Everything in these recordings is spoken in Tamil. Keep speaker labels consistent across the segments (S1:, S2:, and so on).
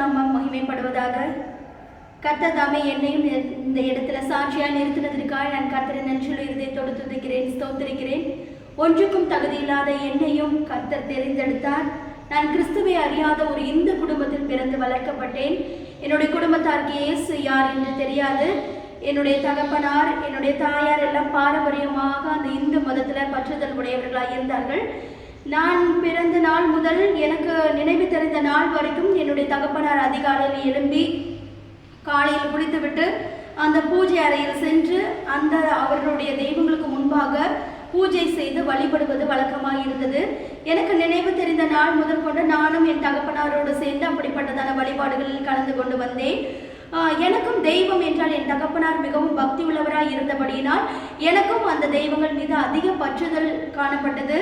S1: நாமம் மகிமைப்படுவதாக. கர்த்தர் தாமே என்னையும் இந்த இடத்துல சாட்சியாக நிறுத்தினதற்காக நான் கர்த்தரை நன்றியுள்ள இதயத்தோடு துதிக்கிறேன், ஸ்தோத்திரிக்கிறேன். ஒன்றுக்கும் தகுதியில்லாத என்னையும் கர்த்தர் தெரிந்தெடுத்தார். நான் கிறிஸ்துவை அறியாத ஒரு இந்து குடும்பத்தில் பிறந்து வளர்க்கப்பட்டேன். என்னுடைய குடும்பத்தாருக்கு இயேசு யார் என்று தெரியாது. என்னுடைய தகப்பனார், என்னுடைய தாயார் எல்லாம் பாரம்பரியமாக அந்த இந்து மதத்தில் பற்றுதல் உடையவர்களாக இருந்தார்கள். நான் பிறந்த நாள் முதல் எனக்கு நினைவு தெரிந்த நாள் வரைக்கும் என்னுடைய தகப்பனார் அதிகாலையில் எழும்பி காலையில் குளித்துவிட்டு அந்த பூஜை அறையில் சென்று அந்த அவர்களுடைய தெய்வங்களுக்கு முன்பாக பூஜை செய்து வழிபடுவது வழக்கமாக இருந்தது. எனக்கு நினைவு தெரிந்த நாள் முதல் கொண்டு நானும் என் தகப்பனாரோடு சேர்ந்து அப்படிப்பட்டதான வழிபாடுகளில் கலந்து கொண்டு வந்தேன். எனக்கும் தெய்வம் என்றால் என் தகப்பனார் மிகவும் பக்தி உள்ளவராக இருந்தபடியினால் எனக்கும் அந்த தெய்வங்கள் மீது அதிக பற்றுதல் காணப்பட்டது.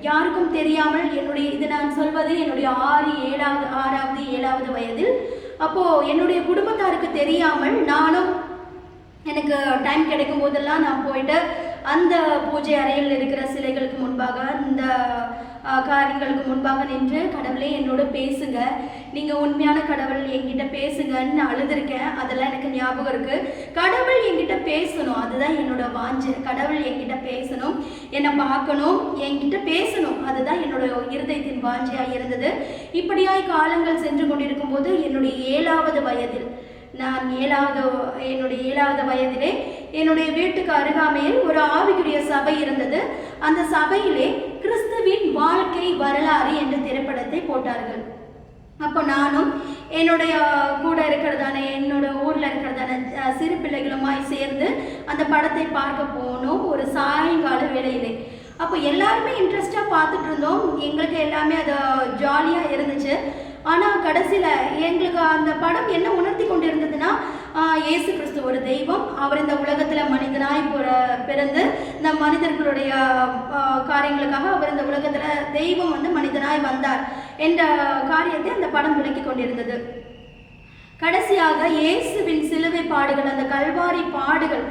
S1: யாருக்கும் தெரியாமல் இது நான் சொல்வது என்னுடைய 6வது 7வது வயதில். அப்போது என்னுடைய குடும்பத்தாருக்கு தெரியாமல் நானும் எனக்கு டைம் கிடைக்கும் போதெல்லாம் நான் போயிட்டு அந்த பூஜை அறையில் இருக்கிற சிலைகளுக்கு முன்பாக அந்த காரியங்களுக்கு முன்பாக நின்று, கடவுளே என்னோட பேசுங்க, நீங்கள் உண்மையான கடவுள் என்கிட்ட பேசுங்கன்னு நான் அழுதுருக்கேன். அதெல்லாம் எனக்கு ஞாபகம் இருக்குது. கடவுள் என்கிட்ட பேசணும், அதுதான் என்னோட வாஞ்சை. கடவுள் என்கிட்ட பேசணும், என்னை பார்க்கணும், என்கிட்ட பேசணும், அதுதான் என்னோட இருதயத்தின் வாஞ்சையாக இருந்தது. இப்படியாய் காலங்கள் சென்று கொண்டிருக்கும் போது என்னுடைய 7வது வயதில் என்னுடைய 7வது வயதிலே என்னுடைய வீட்டுக்கு அருகாமையில் ஒரு ஆவிக்குரிய சபை இருந்தது. அந்த சபையிலே கிறிஸ்துவின் வாழ்க்கை வரலாறு என்ற திரைப்படத்தை போட்டார்கள். அப்போ நானும் என்னுடைய கூட இருக்கிறதான என்னோட ஊரில் இருக்கிறதான சிறு பிள்ளைகளுமாய் சேர்ந்து அந்த படத்தை பார்க்க போனோம் ஒரு சாயங்கால வேளையிலே. அப்போ எல்லாருமே இன்ட்ரெஸ்டாக பார்த்துட்டு இருந்தோம். எங்களுக்கு எல்லாமே அது ஜாலியாக இருந்துச்சு. ஆனால் கடைசியில் எங்களுக்கு அந்த படம் என்ன உணர்த்தி கொண்டு இருந்ததுன்னா, இயேசு கிறிஸ்து ஒரு தெய்வம், அவர் இந்த உலகத்தில் மனிதனாய் பிறந்து இந்த மனிதர்களுடைய காரியங்களுக்காக அவர் இந்த உலகத்தில் தெய்வம் மனிதனாய் வந்தார் என்ற காரியத்தை அந்த படம் விளக்கி கொண்டிருந்தது. கடைசியாக இயேசுவின் சிலுவை பாடுகள், அந்த கல்வாரி பாடுகள்,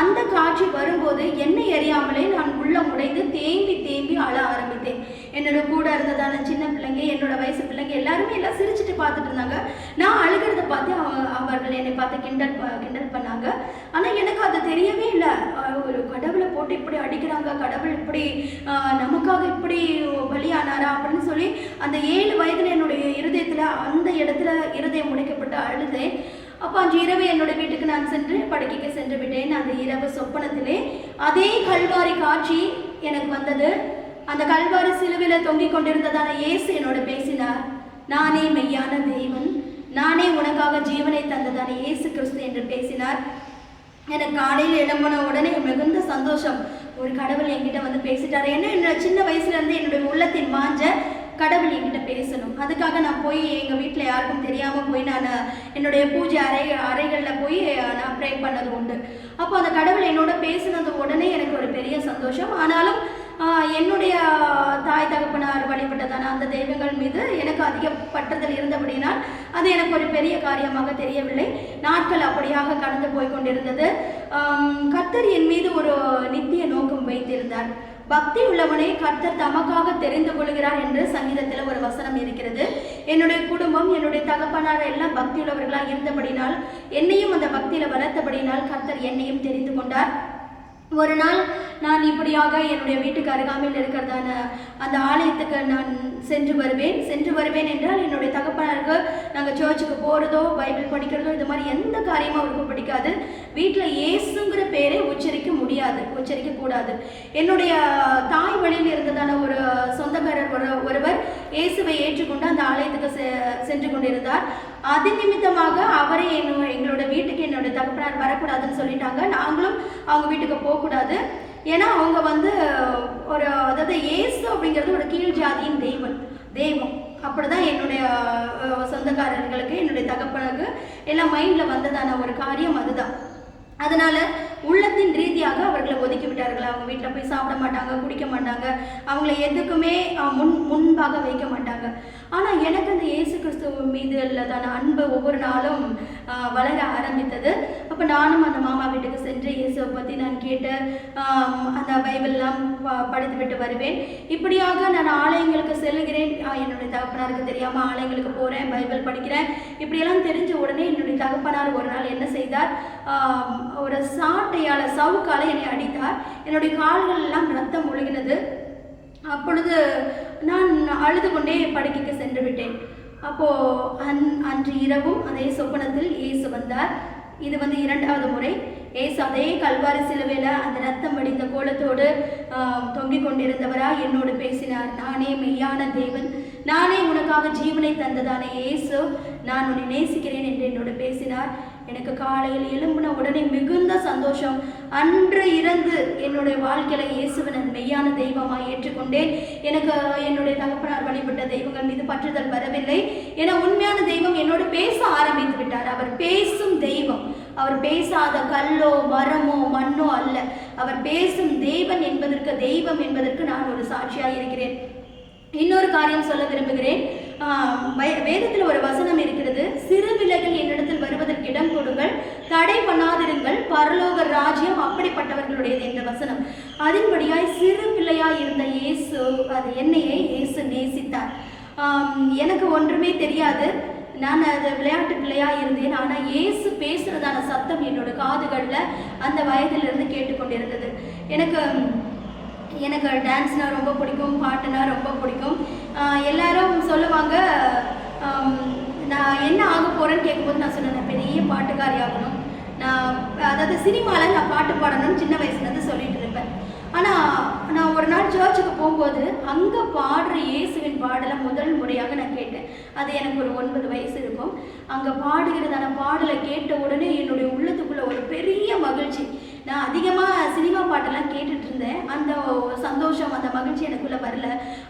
S1: அந்த காட்சி வரும்போது என்னை அறியாமலே நான் உள்ளம் உடைந்து தேம்பி அழ ஆரம்பித்தேன். என்னோட கூட இருந்ததான சின்ன பிள்ளைங்க, என்னோட வயசு பிள்ளைங்க எல்லாருமே எல்லாம் சிரிச்சுட்டு பார்த்துட்டு இருந்தாங்க. நான் அழுகிறத பார்த்து அவர்கள் என்னை பார்த்து கிண்டல் பண்ணாங்க. ஆனால் எனக்கு அது தெரியவே இல்லை. ஒரு கடவுளை போட்டு இப்படி அடிக்கிறாங்க, கடவுள் இப்படி நமக்காக இப்படி பலியானாரா அப்படின்னு சொல்லி அந்த 7 வயதில் என்னுடைய இருதயத்தில் அந்த இடத்துல இருதயம் உடைக்கப்பட்டு அழுதேன். அப்போ அன்று இரவு என்னோட வீட்டுக்கு நான் சென்று படுக்கைக்கு சென்று விட்டேன். அந்த இரவு சொப்பனத்திலே அதே கல்வாரி காட்சி எனக்கு வந்தது. அந்த கல்வாரி சிலுவையில் தொங்கிக் கொண்டிருந்ததான இயேசு என்னோட பேசினார். நானே மெய்யான தெய்வன், நானே உனக்காக ஜீவனை தந்ததான இயேசு கிறிஸ்து என்று பேசினார். எனக்கு காலையில் எழும்பின உடனே மிகுந்த சந்தோஷம். ஒரு கடவுள் என்கிட்ட பேசிட்டார். என்னோட சின்ன வயசுலேருந்து என்னுடைய உள்ளத்தின் வாஞ்ச கடவுள் என்கிட்ட பேசணும். அதுக்காக நான் போய் எங்கள் வீட்டில் யாருக்கும் தெரியாமல் போய் நான் என்னுடைய பூஜை அறைகளில் போய் நான் ப்ரே பண்ணது உண்டு. அப்போ அந்த கடவுள் என்னோட பேசினது உடனே எனக்கு ஒரு பெரிய சந்தோஷம். ஆனாலும் என்னுடைய தாய் தகப்பனார் வழிபட்டதான அந்த தெய்வங்கள் மீது எனக்கு அதிக பற்றுதல் இருந்தபடினால் அது எனக்கு ஒரு பெரிய காரியமாக தெரியவில்லை. நாட்கள் அப்படியாக கடந்து போய் கொண்டிருந்தது. கர்த்தர் என் மீது ஒரு நித்திய நோக்கம் வைத்திருந்தார். பக்தி உள்ளவனை கர்த்தர் தமக்காக தெரிந்து கொள்கிறார் என்று சங்கீதத்தில் ஒரு வசனம் இருக்கிறது. என்னுடைய குடும்பம், என்னுடைய தகப்பனார் எல்லாம் பக்தி உள்ளவர்களாக இருந்தபடினால், என்னையும் அந்த பக்தியில் வளர்த்தபடினால் கர்த்தர் என்னையும் தெரிந்து கொண்டார். ஒரு நாள் நான் இப்படியாக என்னுடைய வீட்டுக்கு அருகாமையில் இருக்கிறதான அந்த ஆலயத்துக்கு நான் சென்று வருவேன் என்றால் என்னுடைய தகப்பனாருக்கு நாங்கள் சர்ச்சுக்கு போகிறதோ பைபிள் படிக்கிறதோ இது மாதிரி எந்த காரியமும் அவருக்கும் பிடிக்காது. வீட்டில் இயேசுங்கிற பேரை உச்சரிக்கக்கூடாது. என்னுடைய தாய் வழியில் இருந்ததான ஒரு சொந்தக்காரர் ஒருவர் இயேசுவை ஏற்றுக்கொண்டு அந்த ஆலயத்துக்கு சென்று கொண்டிருந்தார். அது நிமித்தமாக அவரை எங்களோட வீட்டுக்கு என்னுடைய தகப்பனார் வரக்கூடாதுன்னு சொல்லிட்டாங்க. நாங்களும் அவங்க வீட்டுக்கு போகக்கூடாது. ஏன்னா அவங்க அதாவது இயேசு அப்படிங்கிறது ஒரு கீழ் ஜாதியின் தெய்வம் அப்படிதான் என்னுடைய சொந்தக்காரர்களுக்கு, என்னுடைய தகப்பனுக்கு எல்லாம் மைண்டில் வந்ததான ஒரு காரியம் அதுதான். அதனால் உள்ளத்தின் ரீதியாக அவர்களை ஒதுக்கி விட்டார்கள். அவங்க வீட்டில் போய் சாப்பிட மாட்டாங்க, குடிக்க மாட்டாங்க, அவங்கள எதுக்குமே முன்பாக வைக்க மாட்டாங்க. ஆனால் எனக்கு அந்த இயேசு கிறிஸ்துவ மீது உள்ளதான அன்பு ஒவ்வொரு நாளும் வளர ஆரம்பித்தது. அப்போ நானும் அந்த மாமா வீட்டுக்கு சென்று இயேசுவை பற்றி நான் கேட்டு அந்த பைபிள்லாம் படித்துவிட்டு வருவேன். இப்படியாக நான் ஆலயங்களுக்கு செல்கிறேன். என்னுடைய தகப்பனாருக்கு தெரியாமல் ஆலயங்களுக்கு போகிறேன், பைபிள் படிக்கிறேன். இப்படியெல்லாம் தெரிஞ்ச உடனே என்னுடைய தகப்பனார் ஒரு நாள் என்ன செய்தார், ஒரு சாட்டையால் சவுக்கால் என்னை அடித்தார். என்னுடைய கால்கள் எல்லாம் ரத்தம் ஒழுகினது. அப்பொழுது நான் அழுது கொண்டே படுக்கைக்கு சென்று விட்டேன். அப்போது அன்று இரவும் அதே சொப்பனத்தில் இயேசு வந்தார். இது 2வது முறை. ஏசு அதே கல்வாரி சிலுவையில் அந்த ரத்தம் வடிந்த கோலத்தோடு தொங்கிக் கொண்டிருந்தவரா என்னோடு பேசினார். நானே மெய்யான தேவன், நானே உனக்காக ஜீவனை தந்ததான இயேசு, நான் உன்னை நேசிக்கிறேன் என்று என்னோடு பேசினார். எனக்கு காலையில் எழும்பின உடனே மிகுந்த சந்தோஷம். அன்று இறந்து என்னுடைய வாழ்க்கையில் இயேசுவை நான் மெய்யான தெய்வமாக ஏற்றுக்கொண்டேன். எனக்கு என்னுடைய தகப்பனார் வழிபட்ட தெய்வங்கள் மீது பற்றுதல் வரவில்லை. ஏன்னா உண்மையான தெய்வம் என்னோடு பேச ஆரம்பித்து விட்டார். அவர் பேசும் தெய்வம். அவர் பேசாத கல்லோ மரமோ மண்ணோ அல்ல. அவர் பேசும் தெய்வம் என்பதற்கு நான் ஒரு சாட்சியாக இருக்கிறேன். இன்னொரு காரியம் சொல்ல விரும்புகிறேன். வேதத்தில் ஒரு வசனம் இருக்கிறது, சிறு பிள்ளைகள் என்னிடத்தில் வருவதற்கு இடம் கொடுங்கள், தடை பண்ணாதிருங்கள், பரலோக ராஜ்யம் அப்படிப்பட்டவர்களுடையது என்ற வசனம். அதன்படியாய் சிறு பிள்ளையாய் இருந்த இயேசு, அது என்னையே இயேசு நேசித்தார். எனக்கு ஒன்றுமே தெரியாது, நான் அது விளையாட்டு பிள்ளையாக இருந்தேன். ஆனால் இயேசு பேசுகிறதான சத்தம் என்னோட காதுகளில் அந்த வயதிலிருந்து கேட்டுக்கொண்டிருந்தது. எனக்கு டான்ஸ்னால் ரொம்ப பிடிக்கும், பாட்டுனா ரொம்ப பிடிக்கும். எல்லாரும் சொல்லுவாங்க, நான் என்ன ஆக போகிறேன்னு கேட்கும்போது நான் சொன்னேன், நான் பெரிய பாட்டுக்காரி ஆகணும், அதாவது சினிமாவில் நான் பாட்டு பாடணும்னு சின்ன வயசுலேருந்து சொல்லிட்டு இருப்பேன். ஆனால் நான் ஒரு நாள் சர்ச்சுக்கு போகும்போது அங்கே பாடுற இயேசுவின் பாடலை முதல் முறையாக நான் கேட்டேன். அது எனக்கு ஒரு 9 வயசு இருக்கும். அங்கே பாடுகிறதான பாடலை கேட்ட உடனே என்னுடைய உள்ளத்துக்குள்ளே ஒரு பெரிய மகிழ்ச்சி. நான் அதிகமாக சினிமா பாட்டெல்லாம் கேட்டுட்டு இருந்தேன். அந்த சந்தோஷம், அந்த மகிழ்ச்சி எனக்குள்ளே வரல.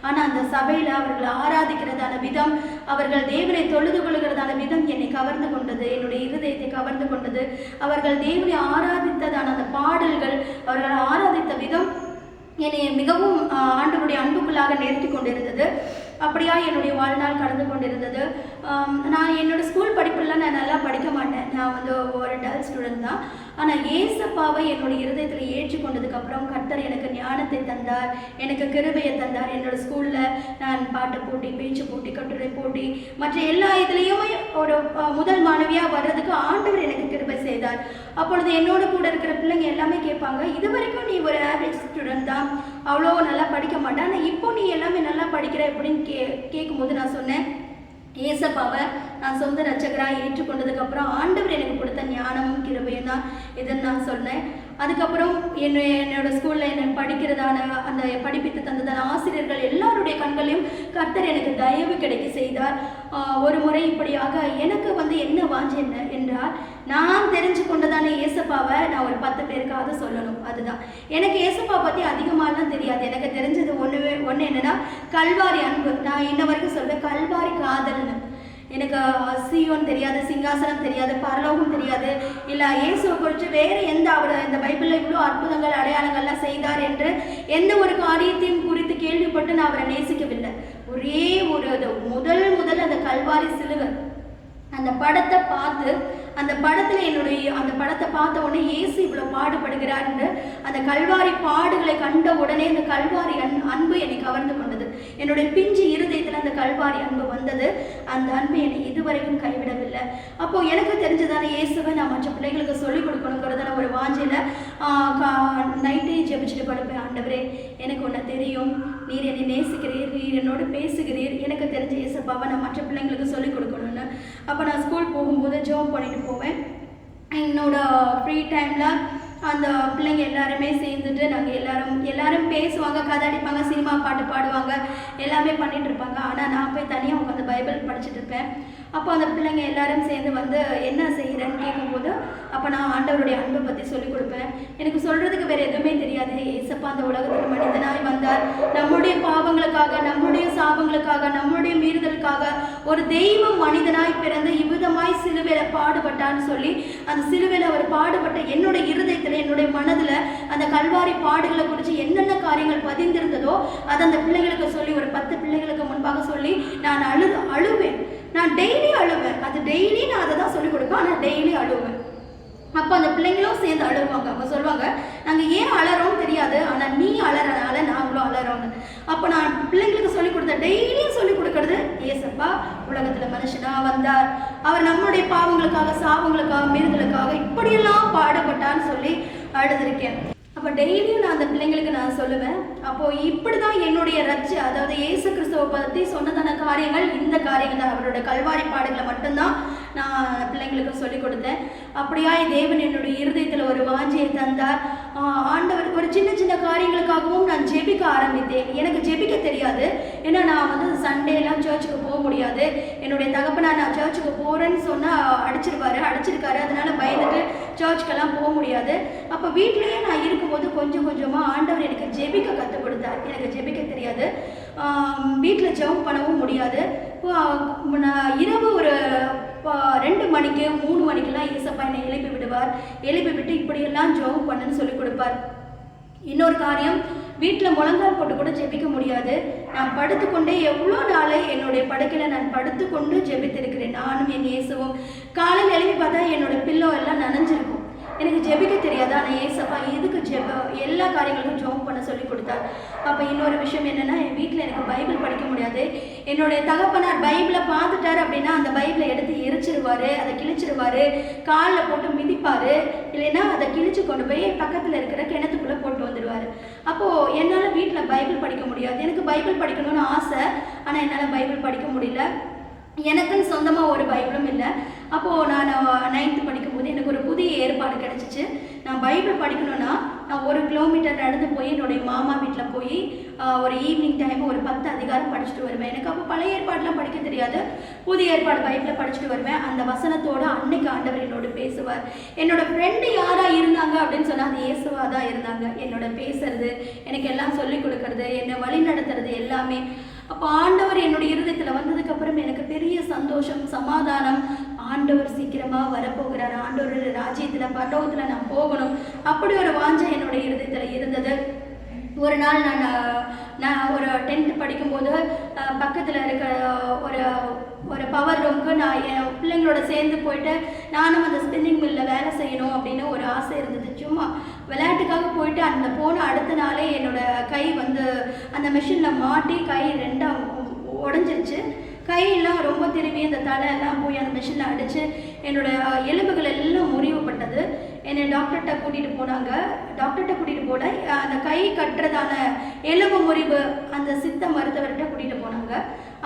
S1: ஆனால் அந்த சபையில் அவர்களை ஆராதிக்கிறதான விதம், அவர்கள் தேவனை தொழுது கொள்கிறதான விதம் என்னை கவர்ந்து கொண்டது, என்னுடைய இருதயத்தை கவர்ந்து கொண்டது. அவர்கள் தேவனை ஆராதித்ததான அந்த பாடல்கள், அவர்கள் ஆராதித்த விதம் என்னை மிகவும் ஆண்டவருடைய அன்புக்குள்ளாக நிறுத்தி கொண்டிருந்தது. அப்படியா என்னுடைய வாழ்நாள் கடந்து கொண்டிருந்தது. நான் என்னோடய ஸ்கூல் படிப்புலாம் நான் நல்லா படிக்க மாட்டேன். நான் ஒரு டல் ஸ்டூடெண்ட் தான். ஆனால் ஏசப்பாவை என்னுடைய இருதயத்தில் ஏற்றுக்கொண்டதுக்கப்புறம் கர்த்தர் எனக்கு ஞானத்தை தந்தார், எனக்கு கிருபையை தந்தார். என்னோடய ஸ்கூலில் நான் பாட்டு போட்டி, பேச்சு போட்டி, கட்டுரை போட்டி, மற்ற எல்லா இதுலேயுமே ஒரு முதல் மாணவியாக வர்றதுக்கு ஆண்டவர் எனக்கு கிருபை செய்தார். அப்பொழுது என்னோட கூட இருக்கிற பிள்ளைங்க எல்லாமே கேட்பாங்க, இது வரைக்கும் நீ ஒரு ஆவரேஜ் ஸ்டூடெண்ட் தான், அவ்வளோ நல்லா படிக்க மாட்டேன், ஆனால் இப்போ நீ எல்லாமே நல்லா படிக்கிற அப்படின்னு கேட்கும்போது நான் சொன்னேன், ஏசப்பாவை நான் சொந்த ரட்சகராக ஏற்றுக்கொண்டதுக்கப்புறம் ஆண்டவர் எனக்கு கொடுத்த ஞானமும் கிருபையும் தான் இதுன்னு நான் சொன்னேன். அதுக்கப்புறம் என்னோட ஸ்கூலில் என்னை படிக்கிறதான அந்த படிப்பித்து தந்ததான ஆசிரியர்கள் எல்லாருடைய கண்களையும் கர்த்தர் எனக்கு தயவு கிடைக்க செய்தார். ஒரு முறை இப்படியாக எனக்கு என்ன வாஞ்சி என்றால், நான் தெரிஞ்சு கொண்டதான ஏசப்பாவை நான் ஒரு 10 பேருக்காவது சொல்லணும். அதுதான் எனக்கு ஏசப்பா பற்றி அதிகமாகலாம் தெரியாது. எனக்கு தெரிஞ்சது ஒன்று என்னன்னா, கல்வாரி அன்பு. நான் இன்ன வரைக்கும் சொல்வேன், கல்வாரி காதல்னு. எனக்கு சீயோன் தெரியாது, சிங்காசனம் தெரியாது, பரலோகம் தெரியாது, இல்லை இயேசுவை குறித்து வேறு அவர் இந்த பைபிளில் இவ்வளோ அற்புதங்கள் அடையாளங்கள்லாம் செய்தார் என்று எந்த ஒரு காரியத்தையும் குறித்து கேள்விப்பட்டு நான் அவரை நேசிக்கவில்லை. ஒரே முதல் அந்த கல்வாரி சிலுவை, அந்த படத்தை பார்த்து, அந்த படத்தில் அந்த படத்தை பார்த்த உடனே இயேசு இவ்வளோ பாடுபடுகிறார்னு அந்த கல்வாரி பாடுகளை கண்ட உடனே அந்த கல்வாரி அன்பு என்னை கவர்ந்து கொண்டது. என்னுடைய பிஞ்சு இருதயத்தில் அந்த கல்வாரி அன்பு வந்தது. அந்த அன்பு என்னை இதுவரைக்கும் கைவிடவில்லை. அப்போது எனக்கு தெரிஞ்சதான இயேசுவை நான் மற்ற பிள்ளைகளுக்கு சொல்லிக் கொடுக்கணுங்கிறதான ஒரு வாஞ்சையில் நைட்டே ஜெபிச்சுட்டு படுப்பேன். ஆண்டவரே, எனக்கு ஒன்று தெரியும், நீர் என்னை நேசிக்கிறீர், நீர் என்னோடு பேசுகிறீர், எனக்கு தெரிஞ்ச இயேசுப்பாவை நான் மற்ற பிள்ளைங்களுக்கு சொல்லிக் கொடுக்கணும்னு. அப்போ நான் ஸ்கூல் போகும்போது ஜெபம் பண்ணிட்டு போவேன். என்னோட ஃப்ரீ டைமில் அந்த பிள்ளைங்க எல்லாருமே சேர்ந்துட்டு நாங்கள் எல்லாரும் பேசுவாங்க, கதை அடிப்பாங்க, சினிமா பாட்டு பாடுவாங்க, எல்லாமே பண்ணிட்டு இருப்பாங்க. ஆனால் நான் போய் தனியாக உட்காந்து பைபிள் படிச்சுட்டு இருப்பேன். அப்போ அந்த பிள்ளைங்க எல்லாரும் சேர்ந்து என்ன செய்கிறேன்னு கேட்கும்போது அப்போ நான் ஆண்டவருடைய அன்பை பற்றி சொல்லிக் கொடுப்பேன். எனக்கு சொல்கிறதுக்கு வேறு எதுவுமே தெரியாது. ஏசப்பா அந்த உலகத்துக்கு மனிதனாய் வந்தார், நம்முடைய பாவங்களுக்காக, நம்முடைய சாபங்களுக்காக, நம்முடைய மீறுதலுக்காக ஒரு தெய்வம் மனிதனாய் பிறந்து இவ்விதமாய் சிலுவையில் பாடுபட்டான்னு சொல்லி அந்த சிலுவையில் அவர் பாடுபட்ட என்னுடைய இருதயத்தில், என்னுடைய மனதில் அந்த கல்வாரி பாடுகளை குறித்து என்னென்ன காரியங்கள் பதிந்திருந்ததோ அதை அந்த பிள்ளைகளுக்கு சொல்லி ஒரு 10 பிள்ளைகளுக்கு முன்பாக சொல்லி நான் அழுவேன். நான் டெய்லி அழுவேன். அது டெய்லி நான் அதை தான் சொல்லிக் கொடுப்பேன். ஆனால் டெய்லி அழுவேன். அப்போ அந்த பிள்ளைங்களும் சேர்ந்து அழுவாங்க. அவங்க சொல்லுவாங்க, நாங்கள் ஏன் அலறோம்னு தெரியாது, ஆனால் நீ அலறனால நாங்களும் அலறோம்னு. அப்போ நான் பிள்ளைங்களுக்கு சொல்லிக் கொடுத்தேன், டெய்லியும் சொல்லிக் கொடுக்கறது, ஏசப்பா உலகத்தில் மனுஷனாக வந்தார், அவர் நம்மளுடைய பாவங்களுக்காக, சாபங்களுக்காக, மீறுதலுக்காக இப்படியெல்லாம் பாடுபட்டான்னு சொல்லி அழுதுருக்கேன். அப்போ டெய்லியும் நான் அந்த பிள்ளைங்களுக்கு நான் சொல்லுவேன். அப்போது இப்படி தான் என்னுடைய ரட்சி, அதாவது இயேசு கிறிஸ்துவை பற்றி சொன்னதான காரியங்கள் இந்த காரியங்கள் தான், அவரோட கல்வாரி பாடுகளை மட்டும்தான் நான் பிள்ளைங்களுக்கு சொல்லிக் கொடுத்தேன். அப்படியாய் தேவன் என்னுடைய இருதயத்தில் ஒரு வாஞ்சியை தந்தார். ஆண்டவர் ஒரு சின்ன சின்ன காரியங்களுக்காகவும் நான் ஜெபிக்க ஆரம்பித்தேன். எனக்கு ஜெபிக்க தெரியாது, ஏன்னா நான் வந்து சண்டேலாம் சர்ச்சுக்கு போக முடியாது. என்னுடைய தகப்பனார் நான் சர்ச்சுக்கு போகிறேன்னு சொன்னால் அடிச்சிருக்காரு, அதனால பயந்துட்டு சர்ச்சுக்கெல்லாம் போக முடியாது. அப்போ வீட்லேயே நான் இருக்கும்போது கொஞ்சம் கொஞ்சமாக ஆண்டவர் எனக்கு ஜெபிக்க கற்றுக் கொடுத்தார். எனக்கு ஜெபிக்க தெரியாது, வீட்டில் ஜெபம் பண்ணவும் முடியாது. நான் இரவு ஒரு 2 மணிக்கு 3 மணிக்கெல்லாம் ஏசப்பா என்னை எழுப்பி விடுவார். எழுப்பி விட்டு இப்படியெல்லாம் ஜெபம் பண்ணுன்னு சொல்லி கொடுப்பார். இன்னொரு காரியம், வீட்டில் முழங்கால் போட்டு கூட ஜெபிக்க முடியாது. நான் படுத்துக்கொண்டே எவ்வளோ நாளை என்னுடைய படுக்கையில் நான் படுத்துக்கொண்டு ஜெபித்திருக்கிறேன். நானும் என் இயேசுவும். காலையில் எழுப்பி பார்த்தா என்னோட பில்லோ எல்லாம் நனைஞ்சிருக்கும். எனக்கு ஜெபிக்க தெரியாது, ஆனால் ஏசப்பா எதுக்கு எல்லா காரியங்களுக்கும் ஜெபம் பண்ண சொல்லி கொடுத்தார். அப்போ இன்னொரு விஷயம் என்னென்னா, என் வீட்டில் எனக்கு பைபிள் படிக்க முடியாது. என்னுடைய தகப்பனார் பைபிளை பார்த்துட்டார் அப்படின்னா அந்த பைபிளை எடுத்து எரிச்சிருவார், அதை கிழிச்சிருவார், காலில் போட்டு மிதிப்பார், இல்லைன்னா அதை கிழிச்சு கொண்டு போய் பக்கத்தில் இருக்கிற கிணத்துக்குள்ளே போட்டு வந்துடுவார். அப்போது என்னால் வீட்டில் பைபிள் படிக்க முடியாது. எனக்கு பைபிள் படிக்கணும்னு ஆசை, ஆனால் என்னால் பைபிள் படிக்க முடியல. எனக்குன்னு சொந்தமாக ஒரு பைபிளும் இல்லை. அப்போது நான் 9th படிக்கும்போது எனக்கு ஒரு புதிய ஏற்பாடு கிடச்சிச்சு. நான் பைபிள் படிக்கணும்னா நான் 1 கிலோமீட்டர் நடந்து போய் என்னுடைய மாமா வீட்டில் போய் ஒரு ஈவினிங் டைம் ஒரு 10 அதிகாரம் படிச்சுட்டு வருவேன். எனக்கு அப்போ பழைய ஏற்பாடுலாம் படிக்க தெரியாது, புதிய ஏற்பாடு பைபிளில் படிச்சுட்டு வருவேன். அந்த வசனத்தோடு அன்னைக்கு ஆண்டவர் என்னோட பேசுவார். என்னோட ஃப்ரெண்டு யாராக இருந்தாங்க அப்படின்னு சொன்னால் அது இயேசுவாக தான் இருந்தாங்க. என்னோட பேசுறது, எனக்கு எல்லாம் சொல்லிக் கொடுக்கறது, என்னை வழி நடத்துறது எல்லாமே. அப்போ ஆண்டவர் என்னுடைய இருதயத்தில் வந்ததுக்கப்புறம் எனக்கு பெரிய சந்தோஷம், சமாதானம். ஆண்டவர் சீக்கிரமாக வரப்போகிறார், ஆண்டவருடைய ராஜ்யத்தில் பரலோகத்தில் நான் போகணும், அப்படி ஒரு வாஞ்சை என்னுடைய இருதயத்தில் இருந்தது. ஒரு நாள் நான் ஒரு 10th படிக்கும்போது பக்கத்தில் இருக்க ஒரு பவர் ரூமுக்கு நான் என் பிள்ளைங்களோட சேர்ந்து போயிட்டு நானும் அந்த ஸ்பின்னிங் மில்லில் வேலை செய்யணும் அப்படின்னு ஒரு ஆசை இருந்தது. சும்மா விளையாட்டுக்காக போயிட்டு அந்த போன அடுத்த நாளே என்னோடய கை வந்து அந்த மிஷினில் மாட்டி கை 2ஆக உடஞ்சிருச்சு. கையெல்லாம் ரொம்ப திரும்பி அந்த தலையெல்லாம் போய் அந்த மிஷினில் அடித்து என்னோடய எலும்புகள் எல்லாம் முறிவுப்பட்டது. என்னை டாக்டர்கிட்ட கூட்டிகிட்டு போனாங்க. டாக்டர்கிட்ட கூட்டிகிட்டு போல அந்த கை கட்டுறதான எலும்பு முறிவு அந்த சித்த மருத்துவர்கிட்ட கூட்டிகிட்டு போனாங்க.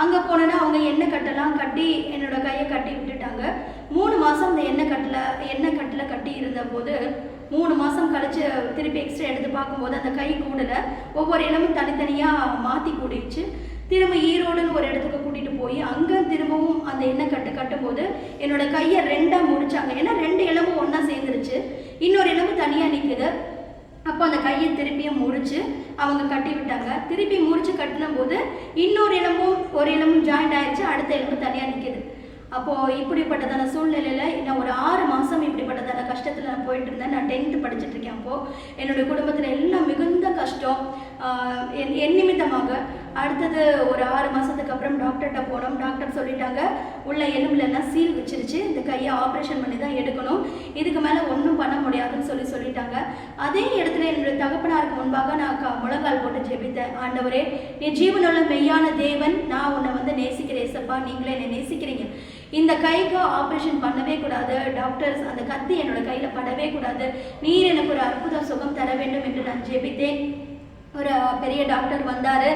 S1: அங்கே போனோன்னா அவங்க எண்ணெய் கட்டெல்லாம் கட்டி என்னோடய கையை கட்டி விட்டுட்டாங்க. 3 மாதம் அந்த எண்ணெய் கட்டில் கட்டி இருந்தபோது 3 மாதம் கழிச்சு திருப்பி எக்ஸ்ரே எடுத்து பார்க்கும்போது அந்த கை கூடலை, ஒவ்வொரு எலும்பும் தனித்தனியாக மாற்றி கூடிடுச்சு. திரும்ப ஈரோடுன்னு ஒரு இடத்துக்கு கூட்டிகிட்டு போய் அங்கே திரும்பவும் அந்த எண்ணெய் கட்டும்போது என்னோட கையை 2ஆக முடிச்சாங்க. ஏன்னா 2 எலும்பு ஒன்றா சேர்ந்துருச்சு, இன்னொரு எலும்பு தனியாக நிற்குது. அப்போ அந்த கையை திருப்பியும் முறிச்சு அவங்க கட்டி விட்டாங்க. திருப்பி முறிச்சு கட்டின போது இன்னொரு ஒரு எலும்பும் ஜாயிண்ட் ஆயிடுச்சு, அடுத்த எலும்பு தனியாக நிற்கிது. அப்போது இப்படிப்பட்டதான சூழ்நிலையில் நான் ஒரு 6 மாதம் இப்படிப்பட்டதான கஷ்டத்தில் நான் போயிட்டு இருந்தேன். நான் 10th படிச்சுட்ருக்கேன். அப்போது என்னுடைய குடும்பத்தில் எல்லாம் மிகுந்த கஷ்டம் என் நிமித்தமாக. அடுத்தது ஒரு 6 மாதத்துக்கு அப்புறம் டாக்டர்கிட்ட போனோம். டாக்டர் சொல்லிட்டாங்க, உள்ள எலும்புலெல்லாம் சீல் வச்சிருச்சு, இந்த கையை ஆப்ரேஷன் பண்ணி தான் எடுக்கணும், இதுக்கு மேலே ஒன்றும் பண்ண முடியாதுன்னு சொல்லிட்டாங்க. அதே இடத்துல என்னுடைய தகப்பனாருக்கு முன்பாக நான் முழங்கால் போட்டு ஜெபித்தேன். ஆண்டவரே, நீ ஜீவனுள்ள மெய்யான தேவன், நான் உன்னை வந்து நேசிக்கிறேன் ஏசப்பா, நீங்களே என்னை நேசிக்கிறீங்க. இந்த கைக்கு ஆப்ரேஷன் பண்ணவே கூடாது, டாக்டர்ஸ் அந்த கத்தி என்னோட கையில் படவே கூடாது, நீர் எனக்கு ஒரு அற்புத சுகம் தர வேண்டும் என்று நான் ஜெபித்தேன். ஒரு பெரிய டாக்டர் வந்தார்.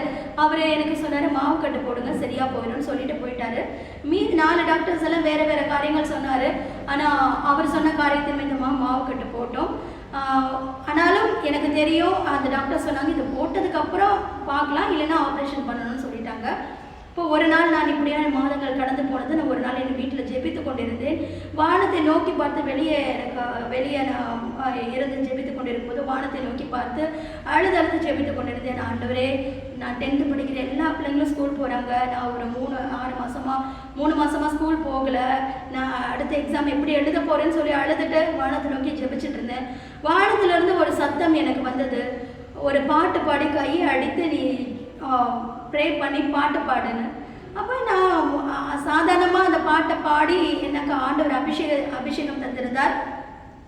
S1: அவர் எனக்கு சொன்னார், மாவு கட்டு போடுங்க சரியாக போயிடும்னு சொல்லிட்டு போயிட்டாரு. மீதி 4 டாக்டர்ஸ் எல்லாம் வேறு வேறு காரியங்கள் சொன்னார். ஆனால் அவர் சொன்ன காரியத்தை இந்த மாவு கட்டு போட்டோம். ஆனாலும் எனக்கு தெரியும், அந்த டாக்டர் சொன்னாங்க இது போட்டதுக்கப்புறம் பார்க்கலாம், இல்லைன்னா ஆப்ரேஷன் பண்ணணும்னு சொல்லிட்டாங்க. இப்போ ஒரு நாள் நான் இப்படியான மாதங்கள் கடந்து போனது. நான் ஒரு நாள் என் வீட்டில் ஜெபித்து கொண்டிருந்தேன். வானத்தை நோக்கி பார்த்து வெளியே நான் இருந்து ஜெபித்து கொண்டிருக்கும்போது வானத்தை நோக்கி பார்த்து அழுது ஜெபித்து கொண்டிருந்தேன். ஆண்டவரே, நான் 10th படிக்கிற எல்லா பிள்ளைங்களும் ஸ்கூல் போகிறாங்க, நான் ஒரு 3 மாதமாக ஸ்கூல் போகலை, நான் அடுத்த எக்ஸாம் எப்படி எழுத போகிறேன்னு சொல்லி அழுதுட்டு வானத்தை நோக்கி ஜெபிச்சுட்டு இருந்தேன். வானத்திலிருந்து ஒரு சத்தம் எனக்கு வந்தது, ஒரு பாட்டு பாடி கையை அடித்து நீ ப்ரே பண்ணி பாட்டு பாடுன்னு. அப்போ நான் சாதாரணமாக அந்த பாட்டை பாடி எனக்கு ஆண்டவர் அபிஷேகம் தந்திருந்தார்.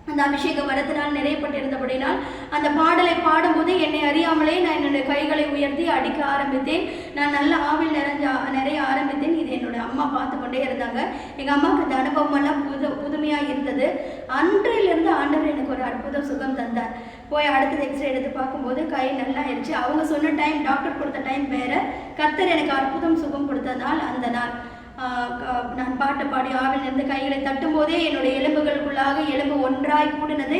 S1: அந்த அபிஷேக வரத்தினால் நிறையப்பட்டிருந்தபடினால் அந்த பாடலை பாடும்போது என்னை அறியாமலே நான் என்னுடைய கைகளை உயர்த்தி அடிக்க ஆரம்பித்தேன். நான் நல்ல ஆவில் நிறைய ஆரம்பித்தேன். இது என்னோட அம்மா பார்த்து கொண்டே இருந்தாங்க. எங்கள் அம்மாவுக்கு இந்த அனுபவம் எல்லாம் புதுமையாக இருந்தது. அன்றையிலிருந்து ஆண்டவர் எனக்கு ஒரு அற்புத சுகம் தந்தார். போய் அடுத்தது எக்ஸ்ரே எடுத்து பார்க்கும்போது கை நல்லா ஆயிடுச்சு. அவங்க சொன்ன டைம், டாக்டர் கொடுத்த டைம் வேறு. கர்த்தர் எனக்கு அற்புதம் சுகம் கொடுத்த நாள் அந்த நாள். நான் பாட்டு பாடி ஆவில் இருந்து கைகளை தட்டும் போதே என்னுடைய எலும்புகளுக்குள்ளாக எலும்பு ஒன்றாய் கூடினதை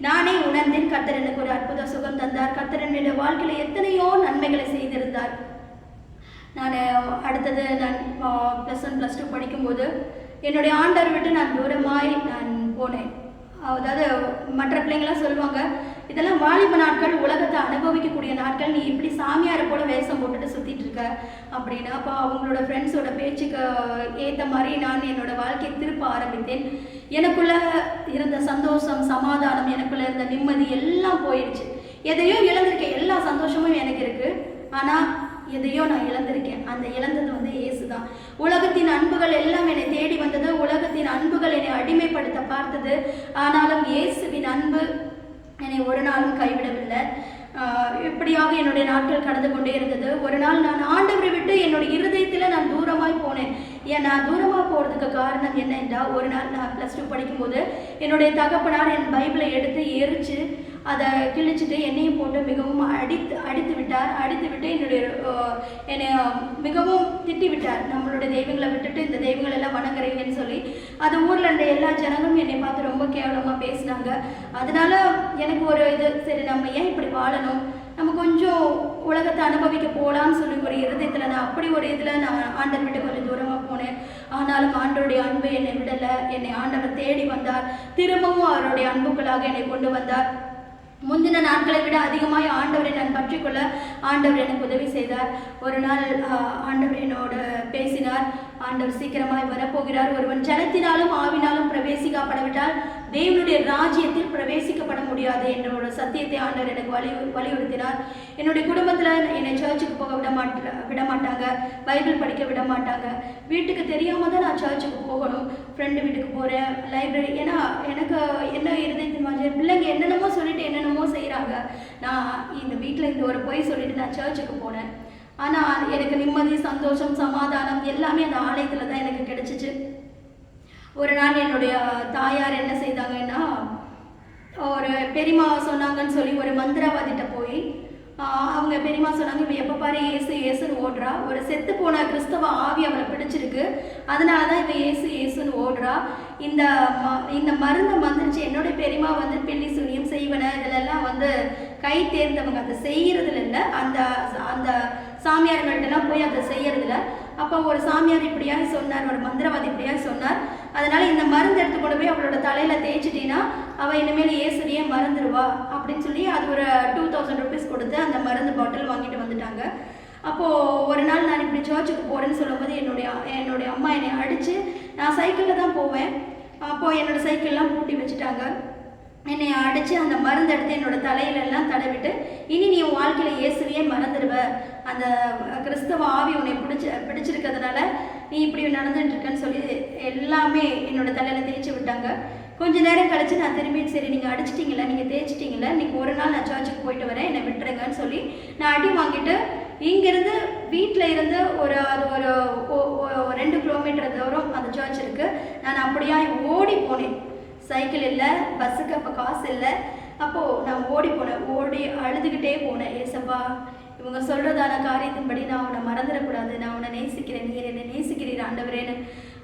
S1: நானே உணர்ந்தேன். கர்த்தர் எனக்கு ஒரு அற்புத சுகம் தந்தார். கர்த்தர் என்னுடைய வாழ்க்கையில் எத்தனையோ நன்மைகளை செய்திருந்தார். நான் அடுத்தது நான் +1 +2 படிக்கும்போது என்னுடைய ஆண்டவர் விட்டு நான் தூரமாய் நான் போனேன். அதாவது மற்ற பிள்ளைங்களாம் சொல்லுவாங்க, இதெல்லாம் வாலிப நாட்கள், உலகத்தை அனுபவிக்கக்கூடிய நாட்கள், நீ இப்படி சாமியாரை போல வேஷம் போட்டுட்டு சுற்றிட்டு இருக்க அப்படின்னு. அப்போ அவங்களோட ஃப்ரெண்ட்ஸோட பேச்சுக்கு ஏற்ற மாதிரி நான் என்னோட வாழ்க்கையை திருப்ப ஆரம்பித்தேன். எனக்குள்ள இருந்த சந்தோஷம், சமாதானம், எனக்குள்ள இருந்த நிம்மதி எல்லாம் போயிடுச்சு. எதையோ இழந்திருக்கேன். எல்லா சந்தோஷமும் எனக்கு இருக்கு, ஆனால் எதையோ நான் இழந்திருக்கேன். அந்த இழந்தது வந்து இயேசு தான். உலகத்தின் அன்புகள் எல்லாம் என்னை தேடி வந்தது. உலகத்தின் அன்புகள் என்னை அடிமைப்படுத்த பார்த்தது. ஆனாலும் இயேசுவின் அன்பு என்னை ஒரு நாளும் கைவிடவில்லை. இப்படியாக என்னுடைய நாட்கள் கடந்து கொண்டே இருந்தது. ஒரு நாள் நான் ஆண்டவரை விட்டு என்னுடைய இருதயத்தில் நான் தூரமாய் போனேன். நான் தூரமாக போகிறதுக்கு காரணம் என்ன என்றால், ஒரு நாள் நான் +2 படிக்கும்போது என்னுடைய தகப்பனார் என் பைபிளை எடுத்து எரித்து அதை கிழிச்சிட்டு என்னையும் போட்டு மிகவும் அடித்து விட்டு என்னை மிகவும் திட்டி விட்டார். நம்மளுடைய தெய்வங்களை விட்டுட்டு இந்த தெய்வங்கள் எல்லாம் வணங்குறீங்கன்னு சொல்லி அது ஊரில் இருந்த எல்லா ஜனங்களும் என்னை பார்த்து ரொம்ப கேவலமாக பேசினாங்க. அதனால எனக்கு ஒரு இது, சரி நம்ம ஏன் இப்படி வாழணும், நம்ம கொஞ்சம் உலகத்தை அனுபவிக்க போகலான்னு சொல்லி ஒரு இருதயத்தில் நான் அப்படி ஒரு இதில் நான் ஆண்டவர் விட்டு கொஞ்சம் தூரமாக போனேன். ஆனாலும் ஆண்டவருடைய அன்பு என்னை விடலை. என்னை ஆண்டவர் தேடி வந்தார். திரும்பவும் அவருடைய அன்புக்களாக என்னை கொண்டு வந்தார். முந்தின நாட்களை விட அதிகமாக ஆண்டவரை நான் பற்றிக்கொள்ள ஆண்டவர் எனக்கு உதவி செய்தார். ஒரு நாள் ஆண்டவர் என்னோட பேசினார். ஆண்டவர் சீக்கிரமாய் வரப்போகிறார். ஒருவன் ஜனத்தினாலும் ஆவினாலும் பிரவேசிக்கப்படவிட்டால் தேவனுடைய ராஜ்யத்தில் பிரவேசிக்கப்பட முடியாது என்ற ஒரு சத்தியத்தை ஆண்டவர் எனக்கு வலியுறுத்தினார். என்னுடைய குடும்பத்தில் என்னை சர்ச்சுக்கு போக விட மாட்டாங்க, பைபிள் படிக்க விட மாட்டாங்க. வீட்டுக்கு தெரியாமல் தான் நான் சர்ச்சுக்கு போகணும். ஃப்ரெண்டு வீட்டுக்கு போகிறேன், லைப்ரரி. ஏன்னா எனக்கு என்ன இருதயத்தின் மாதிரி பிள்ளைங்க என்னென்னமோ சொல்லிட்டு என்னென்னமோ செய்கிறாங்க. நான் இந்த வீட்டில் இந்த ஒரு பொய் சொல்லிட்டு நான் சர்ச்சுக்கு போனேன். ஆனால் எனக்கு நிம்மதி, சந்தோஷம், சமாதானம் எல்லாமே அந்த ஆலயத்தில் தான் எனக்கு கிடைச்சிச்சு. ஒரு நாள் என்னுடைய தாயார் என்ன செய்தாங்கன்னா, ஒரு பெரியம்மா சொன்னாங்கன்னு சொல்லி ஒரு மந்திரவாதிட்ட போய் அவங்க பெரியம்மா சொன்னாங்க, இவன் எப்போ பாரு ஏசுன்னு ஓடுறா, ஒரு செத்து போன கிறிஸ்தவ ஆவி அவளை பிடிச்சிருக்கு, அதனால தான் இவன் ஏசுன்னு ஓடுறா. இந்த மருந்தை மந்திரிச்சு. என்னுடைய பெரியம்மா வந்து பில்லி சுனியம் செய்வன இதிலெல்லாம் வந்து கை தேர்ந்தவங்க, அதை செய்யறதுல இல்லை. அந்த சாமியார்கள்ட்டெல்லாம் போய் அதை செய்யறதில்ல. அப்போ ஒரு சாமியார் இப்படியாக சொன்னார், ஒரு மந்திரவாதி இப்படியாக சொன்னார், அதனால இந்த மருந்து எடுத்து கொண்டு போய் அவளோட தலையில தேய்ச்சிட்டின்னா அவள் இனிமேல் ஏசுரியே மறந்துடுவா அப்படின்னு சொல்லி அது ஒரு 2000 ரூபீஸ் கொடுத்து அந்த மருந்து பாட்டில் வாங்கிட்டு வந்துட்டாங்க. அப்போது ஒரு நாள் நான் இப்படி சர்ச்சுக்கு போகிறேன்னு சொல்லும்போது என்னுடைய அம்மா என்னை அடித்து, நான் சைக்கிளில் தான் போவேன், அப்போது என்னோடய சைக்கிள்லாம் பூட்டி வச்சுட்டாங்க. என்னை அடித்து அந்த மருந்து எடுத்து என்னோடய தலையிலெல்லாம் தடவிட்டு, இனி நீ உன் வாழ்க்கையில் இயேசுவையே மறந்துடுவ, அந்த கிறிஸ்தவ ஆவி உன்னை பிடிச்சிருக்கிறதுனால நீ இப்படி நடந்துட்டுருக்கன்னு சொல்லி எல்லாமே என்னோடய தலையில் தேய்ச்சி விட்டாங்க. கொஞ்சம் நேரம் கழிச்சு நான் திரும்பி, சரி நீங்கள் அடிச்சிட்டிங்களா, நீங்கள் தேய்ச்சிட்டிங்களா, இன்றைக்கி ஒரு நாள் நான் சர்ச்சுக்கு போயிட்டு வரேன், என்னை விட்டுருங்கன்னு சொல்லி நான் அடி வாங்கிட்டு இங்கேருந்து வீட்டில் இருந்து ஒரு 2 கிலோமீட்டர் தூரம் அந்த சர்ச் இருக்குது. நான் அப்படியா ஓடி போனேன். சைக்கிள் இல்லை, பஸ்ஸுக்கு அப்போ காசு இல்லை. அப்போது நான் ஓடி அழுதுகிட்டே போனேன். ஏசப்பா, இவங்க சொல்கிறதான காரியத்தின்படி நான் உன்னை மறந்துடக்கூடாது, நான் உன்னை நேசிக்கிறேன், நீர் என்னை நேசிக்கிறீர் ஆண்டவரேன்னு.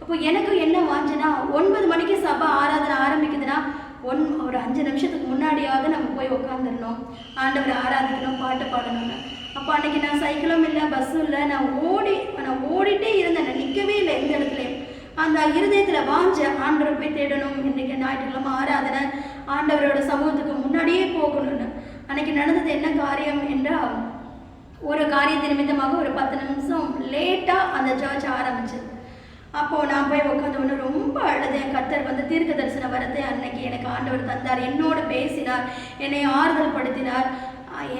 S1: அப்போ எனக்கு என்ன வாஞ்சுன்னா, 9 மணிக்கு சபை ஆராதனை ஆரம்பிக்குதுன்னா ஒரு 5 நிமிஷத்துக்கு முன்னாடியாவது நம்ம போய் உட்காந்துடணும், ஆண்டவரை ஆராதிக்கணும், பாட்டு பாடணும்னு. அப்போ அன்றைக்கி நான் சைக்கிளும் இல்லை, பஸ்ஸும் இல்லை, நான் ஓடிட்டே இருந்தேன், நான் நிற்கவே இல்லை எந்த இடத்துலையும். அந்த இருதயத்தில் வாஞ்ச ஆண்டவரை போய் தேடணும், இன்றைக்கி ஞாயிற்றுக்கிழமை ஆராதனை, ஆண்டவரோட சமூகத்துக்கு முன்னாடியே போகணும்னு. அன்றைக்கி நடந்தது என்ன காரியம் என்றால், ஒரு காரியத்தின் நிமித்தமாக ஒரு 10 நிமிஷம் லேட்டாக அந்த சர்ச் ஆரம்பிச்சு. அப்போது நான் போய் உட்காந்து ரொம்ப அழுதேன். கர்த்தர் வந்து தீர்க்க தரிசன வரத்தை அன்னைக்கு எனக்கு ஆண்டவர் தந்தார், என்னோட பேசினார், என்னை ஆறுதல் படுத்தினார்.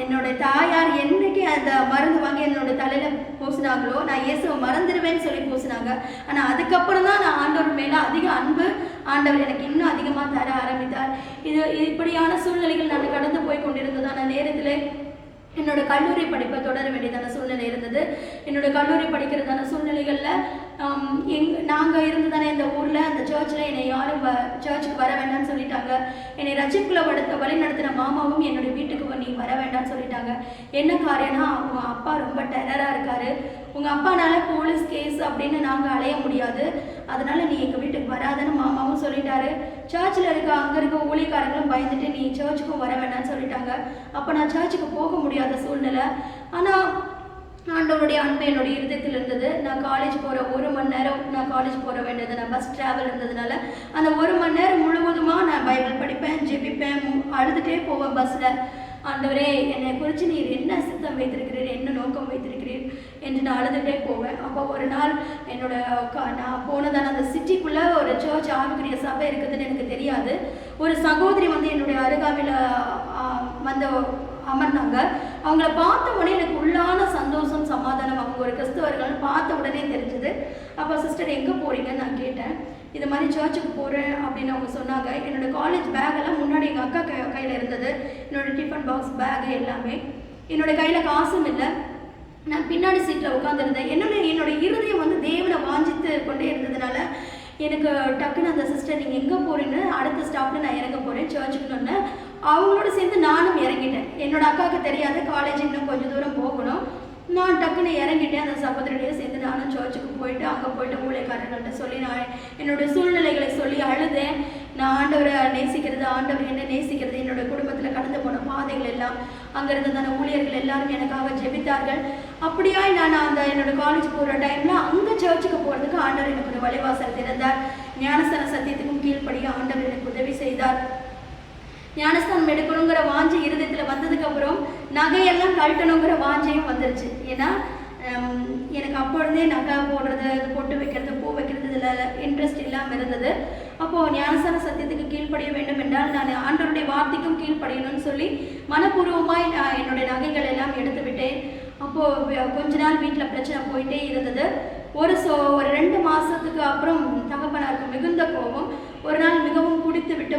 S1: என்னோட தாயார் என்னைக்கு அந்த மருந்து வாங்கி என்னோட தலையில் பூசின பூசினாங்களோ நான் இயேசுவை மறந்துடுவேன்னு சொல்லி பூசினாங்க. ஆனால் அதுக்கப்புறம் தான் நான் ஆண்டவர் மேலே அதிக அன்பு ஆண்டவர் எனக்கு இன்னும் அதிகமாக தர ஆரம்பித்தார். இப்படியான சூழ்நிலைகள் நான் கடந்து போய் கொண்டிருந்ததான நேரத்தில் என்னோட கல்லூரி படிப்பை தொடர வேண்டியதான சூழ்நிலை இருந்தது. என்னோட கல்லூரி படிக்கிறதான சூழ்நிலைகளில் நாங்கள் இருந்ததானே இந்த ஊரில் அந்த சர்ச்சில் என்னை யாரும் சர்ச்சுக்கு வர வேண்டாம்னு சொல்லிட்டாங்க. என்னை ரட்சிப்புக்குள்ள வழி நடத்தின மாமாவும் என்னுடைய வீட்டுக்கு நீ வர வேண்டாம்னு சொல்லிட்டாங்க. என்ன காரியம்னா, அவங்க அப்பா ரொம்ப டெரராக இருக்காரு, உங்கள் அப்பானால போலீஸ் கேஸ் அப்படின்னு நாங்கள் அலைய முடியாது, அதனால நீ எங்கள் வீட்டுக்கு வராதுன்னு மாமாவும் சொல்லிட்டாரு. சர்ச்சில் அங்கே இருக்க ஊழியக்காரங்களும் பயந்துட்டு நீ சர்ச்சுக்கும் வர வேண்டாம்னு சொல்லிட்டாங்க. அப்போ நான் சர்ச்சுக்கு போக முடியாத சூழ்நிலை. ஆனால் ஆண்டவருடைய அன்பு என்னுடைய இருதயத்தில் இருந்தது. நான் காலேஜ் போகிற 1 மணி நேரம் நான் காலேஜ் போக வேண்டியது, நான் பஸ் ட்ராவல் இருந்ததுனால அந்த 1 மணி நேரம் முழுவதுமாக நான் பைபிள் படிப்பேன், ஜெபிப்பேன், அழுதுகிட்டே போவேன் பஸ்ஸில். ஆண்டவரே, என்னை குறித்து நீர் என்ன சித்தம் வைத்திருக்கிறீர், என்ன நோக்கம் வைத்திருக்கிறீர் என்று நான் அழுதுகிட்டே போவேன். அப்போ ஒரு நாள் நான் போனதான அந்த சிட்டிக்குள்ளே ஒரு சர்ச் ஆவிக்குரிய சபை இருக்குதுன்னு எனக்கு தெரியாது. ஒரு சகோதரி என்னுடைய அருகாமையில் வந்து அமர்ந்தாங்க. அவங்கள பார்த்த உடனே எனக்கு உள்ளான சந்தோஷம், சமாதானம். அவங்க ஒரு கிறிஸ்தவர்கள் பார்த்த உடனே தெரிஞ்சது. அப்போ சிஸ்டர் எங்கே போகிறீங்கன்னு நான் கேட்டேன். இது மாதிரி சர்ச்சுக்கு போகிறேன் அப்படின்னு அவங்க சொன்னாங்க. என்னோடய காலேஜ் பேக்கெல்லாம் முன்னாடி எங்கள் அக்கா கையில் இருந்தது, என்னோடய டிஃபன் பாக்ஸ் பேகு எல்லாமே. என்னோடய கையில் காசும் இல்லை. நான் பின்னாடி சீட்டில் உட்காந்துருந்தேன். என்னோட இருதயம் தேவனை வாஞ்சித்து கொண்டே இருந்ததுனால எனக்கு டக்குன்னு அந்த சிஸ்டர் நீங்கள் எங்கே போகிறீங்கன்னு, அடுத்த ஸ்டாப்பில் நான் இறங்க போகிறேன் சர்ச்சுக்குன்னு அவங்களோட சேர்ந்து நானும் இறங்கிட்டேன். என்னோட அக்காவுக்கு தெரியாது, காலேஜ் இன்னும் கொஞ்சம் தூரம் போகணும். நான் டக்குன்னு இறங்கிட்டேன். அந்த சகோதரியோட சேர்ந்து நானும் சர்ச்சுக்கு போயிட்டு அங்கே போயிட்டு ஊழியக்காரர்கள்ட்ட சொல்லி நான் என்னோடய சூழ்நிலைகளை சொல்லி அழுதேன். நான் ஆண்டவரை நேசிக்கிறது, ஆண்டவர் என்ன நேசிக்கிறது, என்னோடய குடும்பத்தில் கடந்து போன பாதைகள் எல்லாம், அங்கே இருந்ததான ஊழியர்கள் எல்லாரும் எனக்காக ஜெபித்தார்கள். அப்படியாய் நான் என்னோடய காலேஜ் போகிற டைமில் அங்கே சர்ச்சுக்கு போகிறதுக்கு ஆண்டவர் எனக்கு ஒரு வழிவாசல் திறந்தார். ஞானஸ்தான சத்தியத்துக்கும் கீழ்ப்படிய ஆண்டவர் எனக்கு உதவி செய்தார். ஞானஸ்தானம் எடுக்கணுங்கிற வாஞ்சை இருதயத்தில் வந்ததுக்கப்புறம் நகையெல்லாம் கழட்டணுங்கிற வாஞ்சையும் வந்துருச்சு. ஏன்னா எனக்கு அப்பொழுதே நகை போடுறது, பொட்டு வைக்கிறது, பூ வைக்கிறது இதில் இன்ட்ரெஸ்ட் இல்லாமல் இருந்தது. அப்போது ஞானஸ்தான சத்தியத்துக்கு கீழ்ப்படிய வேண்டும் என்றால் நான் ஆண்டவருடைய வார்த்தைக்கும் கீழ்ப்படியணும்னு சொல்லி மனப்பூர்வமாய் நான் என்னுடைய நகைகள் எல்லாம் எடுத்து விட்டேன். அப்போது கொஞ்ச நாள் வீட்டில் பிரச்சனை போயிட்டே இருந்தது. ஒரு 2 மாதத்துக்கு அப்புறம் தகப்பனாருக்கு மிகுந்த கோபம். ஒரு நாள் மிகவும் குடித்து விட்டு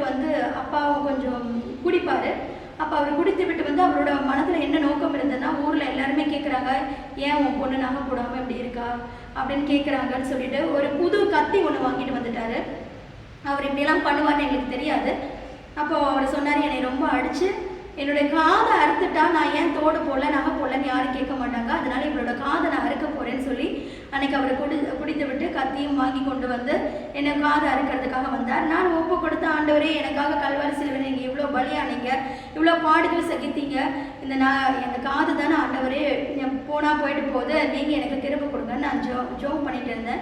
S1: அப்பாவும் கொஞ்சம் குடிப்பார். அப்போ அவர் குடித்து விட்டு அவரோட மனதில் என்ன நோக்கம் இருந்ததுன்னா, ஊரில் எல்லாருமே கேட்குறாங்க, ஏன் உன் பொண்ணு நகை போடாமல் இப்படி இருக்கா அப்படின்னு கேட்குறாங்கன்னு சொல்லிட்டு ஒரு புது கத்தி ஒன்று வாங்கிட்டு வந்துட்டார். அவர் இப்படியெல்லாம் பண்ணுவார்னு எங்களுக்கு தெரியாது. அப்போது அவர் சொன்னார், என்னை ரொம்ப அடித்து என்னுடைய காதை அறுத்துட்டா நான் ஏன் தோடு போடல நகை போடலன்னு யாரும் கேட்க மாட்டாங்க, அதனால இவரோட காதை நான் அறுக்க போகிறேன்னு சொல்லி அன்னைக்கு அவர் குடித்து விட்டு கத்தியும் வாங்கி கொண்டு என்னை காதை அறுக்கிறதுக்காக வந்தார். நான் ஒப்பு கொடுத்த ஆண்டவரே, எனக்காக கல்வாரி சிலுவையில் நீங்கள் இவ்வளோ பலியானீங்க, இவ்வளோ பாடுகள் சகித்தீங்க, என் காது தானே ஆண்டவரே போனால் போயிட்டு போகுது, நீங்கள் எனக்கு கிருபை கொடுங்க. நான் ஜோம் பண்ணிட்டு இருந்தேன்.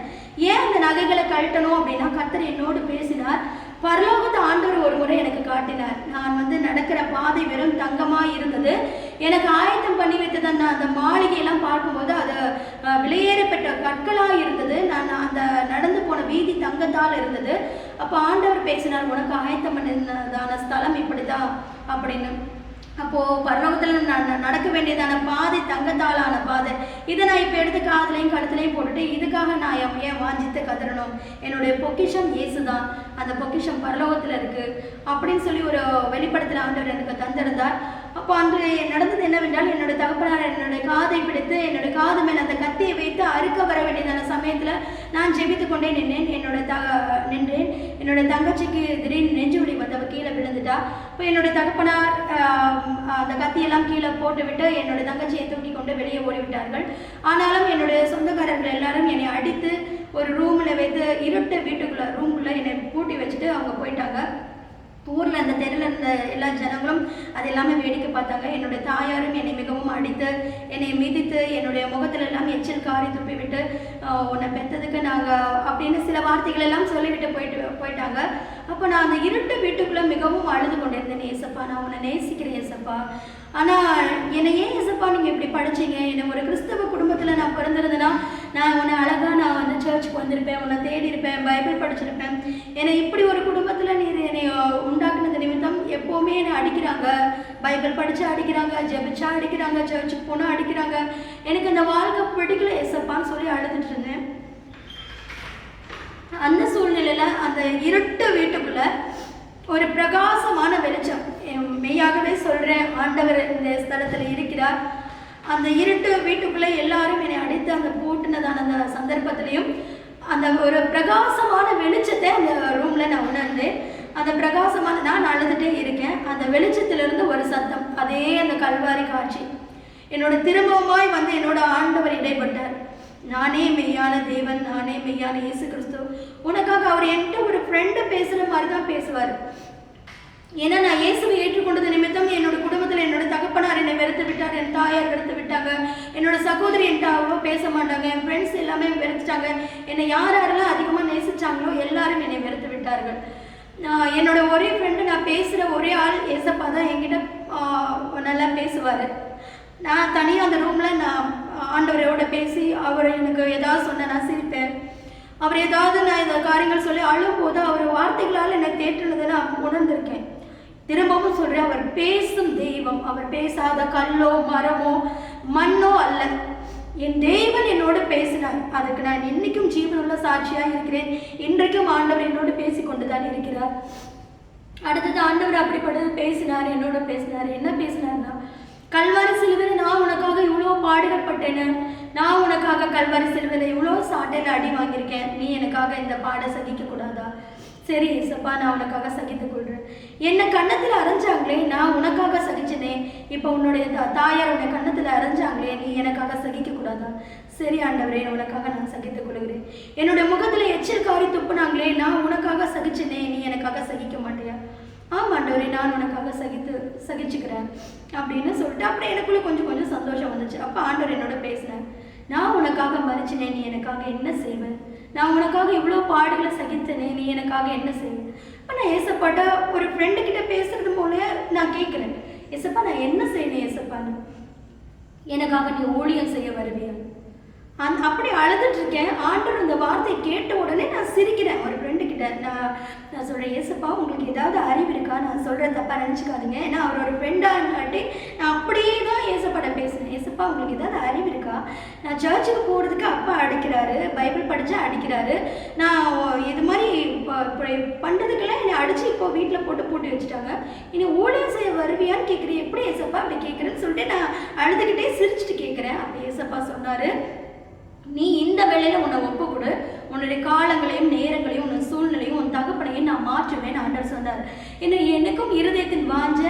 S1: ஏன் இந்த நகைகளை கழட்டணும் அப்படின்னா, கர்த்தர் என்னோடு பேசினார். பரலோகத்தை ஆண்டவர் ஒரு முறை எனக்கு காட்டினார். நான் நடக்கிற பாதை வெறும் தங்கமாக இருந்தது. எனக்கு ஆயத்தம் பண்ணி வைத்தது அந்த மாளிகையெல்லாம் பார்க்கும்போது அது விலையேறப்பட்ட கற்களாக இருந்தது. நான் அந்த நடந்து போன வீதி தங்கத்தால் இருந்தது. அப்போ ஆண்டவர் பேசினார், உனக்கு ஆயத்தம் பண்ணதான ஸ்தலம் இப்படிதான் அப்படின்னு. அப்போது பரலோகத்தில் நான் நடக்க வேண்டியதான பாதை தங்கத்தாலான பாதை. இதை நான் இப்போ எடுத்து காதுலையும் கழுத்துலையும் போட்டுட்டு இதுக்காக நான் ஏன் வாஞ்சித்து கதறணும், என்னுடைய பொக்கிஷம் இயேசு தான், அந்த பொக்கிஷம் பரலோகத்தில் இருக்குது அப்படின்னு சொல்லி ஒரு வெளிப்படத்தில் ஆண்டவர் எனக்கு தந்திருந்தார். அப்போ அன்று நடந்தது என்னவென்றால், என்னுடைய தகப்பனார் என்னுடைய காதை பிடித்து என்னுடைய காது மேல் அந்த கத்தியை வைத்து அறுக்க வர வேண்டியதான சமயத்தில் நான் ஜெபித்து கொண்டே நின்றேன். என்னுடைய தங்கச்சிக்கு திடீர்னு நெஞ்சு வலி அவள் கீழே விழுந்துட்டா. இப்போ என்னுடைய தகப்பனார் அந்த கத்தியெல்லாம் கீழே போட்டுவிட்டு என்னுடைய தங்கச்சியை தூக்கி கொண்டு வெளியே ஓடிவிட்டார்கள். ஆனாலும் என்னுடைய சொந்தக்காரர்கள் எல்லாரும் என்னை அடித்து ஒரு ரூமில் வைத்து இருட்டு ரூமுக்குள்ளே என்னை பூட்டி வச்சுட்டு அவங்க போயிட்டாங்க. ஊரில் அந்த தெருவில் இருந்த எல்லா ஜனங்களும் அது எல்லாமே வேடிக்கை பார்த்தாங்க. என்னுடைய தாயாரும் என்னை மிகவும் அடித்து என்னை மிதித்து என்னுடைய முகத்துல எல்லாம் எச்சில் காரி துப்பி விட்டு உன்னை பெற்றதுக்கு நாங்கள் அப்படின்னு சில வார்த்தைகள் எல்லாம் சொல்லிவிட்டு போயிட்டாங்க. அப்போ நான் அந்த இருட்டு வீட்டுக்குள்ளே மிகவும் அழுது கொண்டிருந்தேன். ஏசப்பா, நான் உன்னை நேசிக்கிறேன் ஏசப்பா, ஆனால் என்னை ஏன் ஏசப்பா நீங்கள் இப்படி படிச்சீங்க, என்னை ஒரு கிறிஸ்தவ குடும்பத்தில் நான் பிறந்திருந்தேன்னா நான் உன்னை அழகாக நான் சர்ச்சுக்கு வந்திருப்பேன், உன்னை தேடி இருப்பேன், பைபிள் படிச்சிருப்பேன். என்னை இப்படி ஒரு குடும்பத்தில் நீர் என்னை உண்டாக்குனது நிமித்தம் எப்போவுமே என்னை அடிக்கிறாங்க, பைபிள் படித்தா அடிக்கிறாங்க, ஜெபிச்சா அடிக்கிறாங்க, சர்ச்சுக்கு போனால் அடிக்கிறாங்க. எனக்கு அந்த வாழ்க்கை பிடிக்கல ஏசப்பான்னு சொல்லி அழுதுட்டு இருந்தேன். அந்த சூழ்நிலையில அந்த இருட்டு வீட்டுக்குள்ள ஒரு பிரகாசமான வெளிச்சம், மெய்யாகவே சொல்றேன், ஆண்டவர் இந்த ஸ்தலத்துல இருக்கிறார். அந்த இருட்டு வீட்டுக்குள்ள எல்லாரும் என்னை அடித்து அந்த பூட்டினதான அந்த சந்தர்ப்பத்திலையும் அந்த ஒரு பிரகாசமான வெளிச்சத்தை அந்த ரூம்ல நான் உணர்ந்தேன். அந்த பிரகாசமான, நான் அழுதுகிட்டே இருக்கேன், அந்த வெளிச்சத்திலிருந்து ஒரு சத்தம், அதே அந்த கல்வாரி காட்சி என்னோட திரும்பவுமாய் வந்து என்னோட ஆண்டவர் இடைப்பட்டார். நானே மெய்யான தேவன், நானே மெய்யான இயேசு கிறிஸ்து. உனக்காக அவர் என்கிட்ட ஒரு ஃப்ரெண்டு பேசுகிற மாதிரி தான் பேசுவார். ஏன்னா நான் இயேசுவை ஏற்றுக்கொண்டது நிமித்தம் என்னோட குடும்பத்தில் என்னோட தகப்பனார் என்னை வெறுத்து விட்டார், என் தாயார் வெறுத்து விட்டாங்க, என்னோட சகோதரி என்கிட்ட அவ்வளோ பேச மாட்டாங்க, என் ஃப்ரெண்ட்ஸ் எல்லாமே வெறுத்துட்டாங்க, என்னை யாரெல்லாம் அதிகமாக நேசிச்சாங்களோ எல்லாரும் என்னை வெறுத்து விட்டார்கள். என்னோட ஒரே ஃப்ரெண்டு, நான் பேசுகிற ஒரே ஆள் ஏசப்பா தான் என்கிட்ட நல்லா பேசுவார். நான் தனியாக அந்த ரூமில் நான் ஆண்டவரோட பேசி அவர் எனக்கு ஏதாவது சொன்ன நான் சிரிப்பேன். அவர் ஏதாவது நான் இந்த காரியங்கள் சொல்லி அழும் போது அவர் வார்த்தைகளால் என்னை தேற்றுனதை நான் உணர்ந்திருக்கேன். திரும்பவும் சொல்கிறேன், அவர் பேசும் தெய்வம். அவர் பேசாத கல்லோ மரமோ மண்ணோ அல்ல. என் தேவன் என்னோடு பேசினார். அதுக்கு நான் இன்னைக்கும் ஜீவனுள்ள சாட்சியாக இருக்கிறேன். இன்றைக்கும் ஆண்டவர் என்னோடு பேசி கொண்டு தான் இருக்கிறார். அடுத்தது ஆண்டவர் அப்படிப்பட்டது பேசினார், என்னோட பேசினார். என்ன பேசினார்னா, கல்வாரி சிலுவையில் நான் உனக்காக இவ்வளோ பாடுகப்பட்டேன்னு, நான் உனக்காக கல்வாரி சிலுவையில் இவ்வளோ சாட்டையில் அடி வாங்கியிருக்கேன், நீ எனக்காக இந்த பாட சகிக்க கூடாதா? சரி ஏசப்பா, நான் உனக்காக சகித்து கொள்கிறேன். என்னை கன்னத்தில் அரைஞ்சாங்களே, நான் உனக்காக சகிச்சனே. இப்போ உன்னுடைய தாயார் உன்னை கன்னத்தில் அரைஞ்சாங்களே, நீ எனக்காக சகிக்க கூடாதா? சரி ஆண்டவரே, உனக்காக நான் சகித்துக் கொள்கிறேன். என்னுடைய முகத்தில் எச்சில் காரி துப்புனாங்களே, நான் உனக்காக சகிச்சனே, நீ எனக்காக சகிக்க மாட்டியா? ஆமாம் ஆண்டவரே, நான் உனக்காக சகிச்சுக்கிறேன் அப்படின்னு சொல்லிட்டு அப்புறம் எனக்குள்ள கொஞ்சம் கொஞ்சம் சந்தோஷம் வந்துச்சு. அப்போ ஆண்டவர் என்னோட பேசினேன். நான் உனக்காக மறிச்சினே, நீ எனக்காக என்ன செய்வேன்? நான் உனக்காக இவ்வளோ பாடுகளை சகித்தனே, நீ எனக்காக என்ன செய்வேன்? இப்போ நான் ஏசப்பாட்ட ஒரு ஃப்ரெண்டு கிட்ட பேசுறது போல நான் கேட்குறேன், ஏசப்பா நான் என்ன செய்யணும் ஏசப்பான்னு? எனக்காக நீ ஊழியம் செய்ய வருவியா? அப்படி அழுதுட்டு இருக்கேன். ஆண்டவர் இந்த வார்த்தை கேட்ட உடனே நான் சிரிக்கிறேன். ஒரு ஃப்ரெண்டு கிட்ட நான் சொல்கிறேன், ஏசப்பா உங்களுக்கு ஏதாவது அறிவு இருக்கா? நான் சொல்கிறேன், தப்பாக நினச்சிக்காதீங்க. ஏன்னா அவர் ஒரு ஃப்ரெண்டாங்காட்டி நான் அப்படியே தான் ஏசப்பாட்ட பேசுகிறேன். ஏசப்பா உங்களுக்கு ஏதாவது அறிவு இருக்கா? நான் சர்ச்சுக்கு போகிறதுக்கு அப்பா அடிக்கிறாரு, பைபிள் படித்தா அடிக்கிறாரு, நான் இது மாதிரி பண்ணுறதுக்கெல்லாம் என்னை அடித்து இப்போ வீட்டில் போட்டு வச்சுட்டாங்க. இனி ஊழியம் செய்ய வருவியான்னு கேட்குறேன். எப்படி ஏசப்பா அப்படி கேட்குறேன்னு சொல்லிட்டு நான் அழுதுகிட்டே சிரிச்சுட்டு கேட்குறேன். அப்படி ஏசப்பா சொன்னார், நீ இந்த வேளையில் உன்னை ஒப்பு கொடு, உன்னுடைய காலங்களையும் நேரங்களையும் உன் சூழ்நிலையும் உன் தகப்பனையும் நான் மாற்றுவேன் ஆண்டவர் சொன்னார். எனக்கும் இருதயத்தின் வாஞ்ச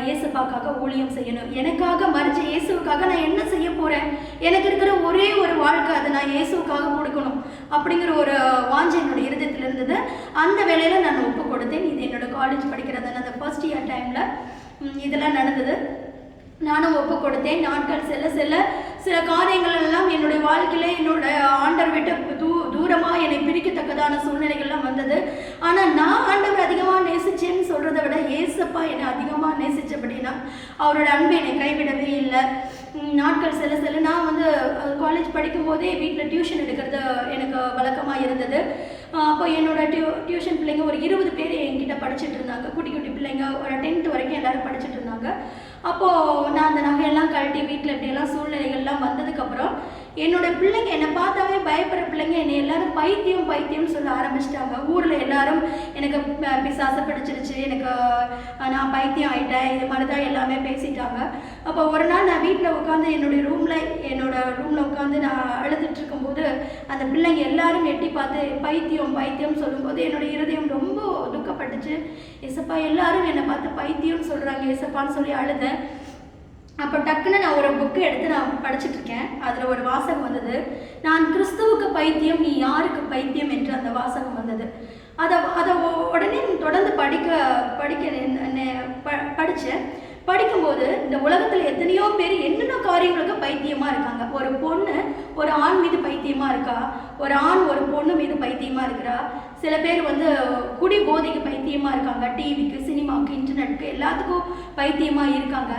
S1: இயேசுப்பாக்காக ஊழியம் செய்யணும். எனக்காக மறிச்ச இயேசுவுக்காக நான் என்ன செய்ய போகிறேன்? எனக்கு இருக்கிற ஒரே ஒரு வாழ்க்கை, அதை நான் இயேசுவுக்காக கொடுக்கணும் அப்படிங்கிற ஒரு வாஞ்சை என்னோடய இருதயத்தில் இருந்தது. அந்த வேளையில் நான் ஒப்பு கொடுத்தேன். இது என்னோட காலேஜ் படிக்கிறதான அந்த ஃபர்ஸ்ட் இயர் டைமில் இதெல்லாம் நடந்தது. நானும் ஒப்பு கொடுத்தேன். நாட்கள் செல்ல செல்ல சில காரியங்கள் எல்லாம் என்னுடைய வாழ்க்கையில என்னோட ஆண்டவர் விட்டு தூரமாக என்னை பிரிக்கத்தக்கதான சூழ்நிலைகள்லாம் வந்தது. ஆனால் நான் ஆண்டவர் அதிகமாக நேசிச்சேன்னு சொல்கிறத விட ஏசப்பா என்னை அதிகமாக நேசித்தபடினா அவரோட அன்பு என்னை கைவிடவே இல்லை. நாட்கள் செல்ல செல்ல நான் வந்து காலேஜ் படிக்கும்போதே வீட்டில் டியூஷன் எடுக்கிறது எனக்கு வழக்கமாக இருந்தது. அப்போ என்னோட டியூஷன் பிள்ளைங்க ஒரு 20 பேர் என்கிட்ட படிச்சுட்டு இருந்தாங்க. குட்டி குட்டி பிள்ளைங்க ஒரு 10th வரைக்கும் எல்லோரும் படிச்சுட்டு இருந்தாங்க. அப்போது நான் அந்த நகையெல்லாம் கழட்டி வீட்டில் இப்படியெல்லாம் சூழ்நிலைகள்லாம் வந்ததுக்கப்புறம் என்னோட பிள்ளைங்க என்னை பார்த்தாவே பயப்படுற பிள்ளைங்க என்னை எல்லாரும் பைத்தியம்னு சொல்ல ஆரம்பிச்சிட்டாங்க. ஊரில் எல்லாரும் எனக்கு பிசாசை பிடிச்சிருச்சு, எனக்கு நான் பைத்தியம் ஆகிட்டேன், இது மாதிரி தான் எல்லாமே பேசிட்டாங்க. அப்போ ஒரு நாள் நான் வீட்டில் உட்காந்து என்னோட ரூமில் உட்காந்து நான் அழுதுட்டு இருக்கும்போது அந்த பிள்ளைங்க எல்லாரும் எட்டி பார்த்து பைத்தியம் சொல்லும்போது என்னோட இருதயம் ரொம்ப துக்கப்பட்டுச்சு. ஏசப்பா எல்லாரும் என்னை பார்த்து பைத்தியம்னு சொல்கிறாங்க ஏசப்பான்னு சொல்லி அழுதேன். அப்போ டக்குன்னு நான் ஒரு புக்கு எடுத்து நான் படிச்சுட்டு இருக்கேன். அதில் ஒரு வாசகம் வந்தது, நான் கிறிஸ்துவுக்கு பைத்தியம், நீ யாருக்கு பைத்தியம் என்று அந்த வாசகம் வந்தது. அதை உடனே தொடர்ந்து படித்தேன். படிக்கும்போது இந்த உலகத்தில் எத்தனையோ பேர் என்னென்ன காரியங்களுக்கு பைத்தியமாக இருக்காங்க. ஒரு பொண்ணு ஒரு ஆண் மீது பைத்தியமாக இருக்கா, ஒரு ஆண் ஒரு பொண்ணு மீது பைத்தியமாக இருக்கிறா. சில பேர் வந்து குடி போதைக்கு பைத்தியமாக இருக்காங்க, டிவிக்கு, சினிமாவுக்கு, இன்டர்நெட்டுக்கு எல்லாத்துக்கும் பைத்தியமாக இருக்காங்க.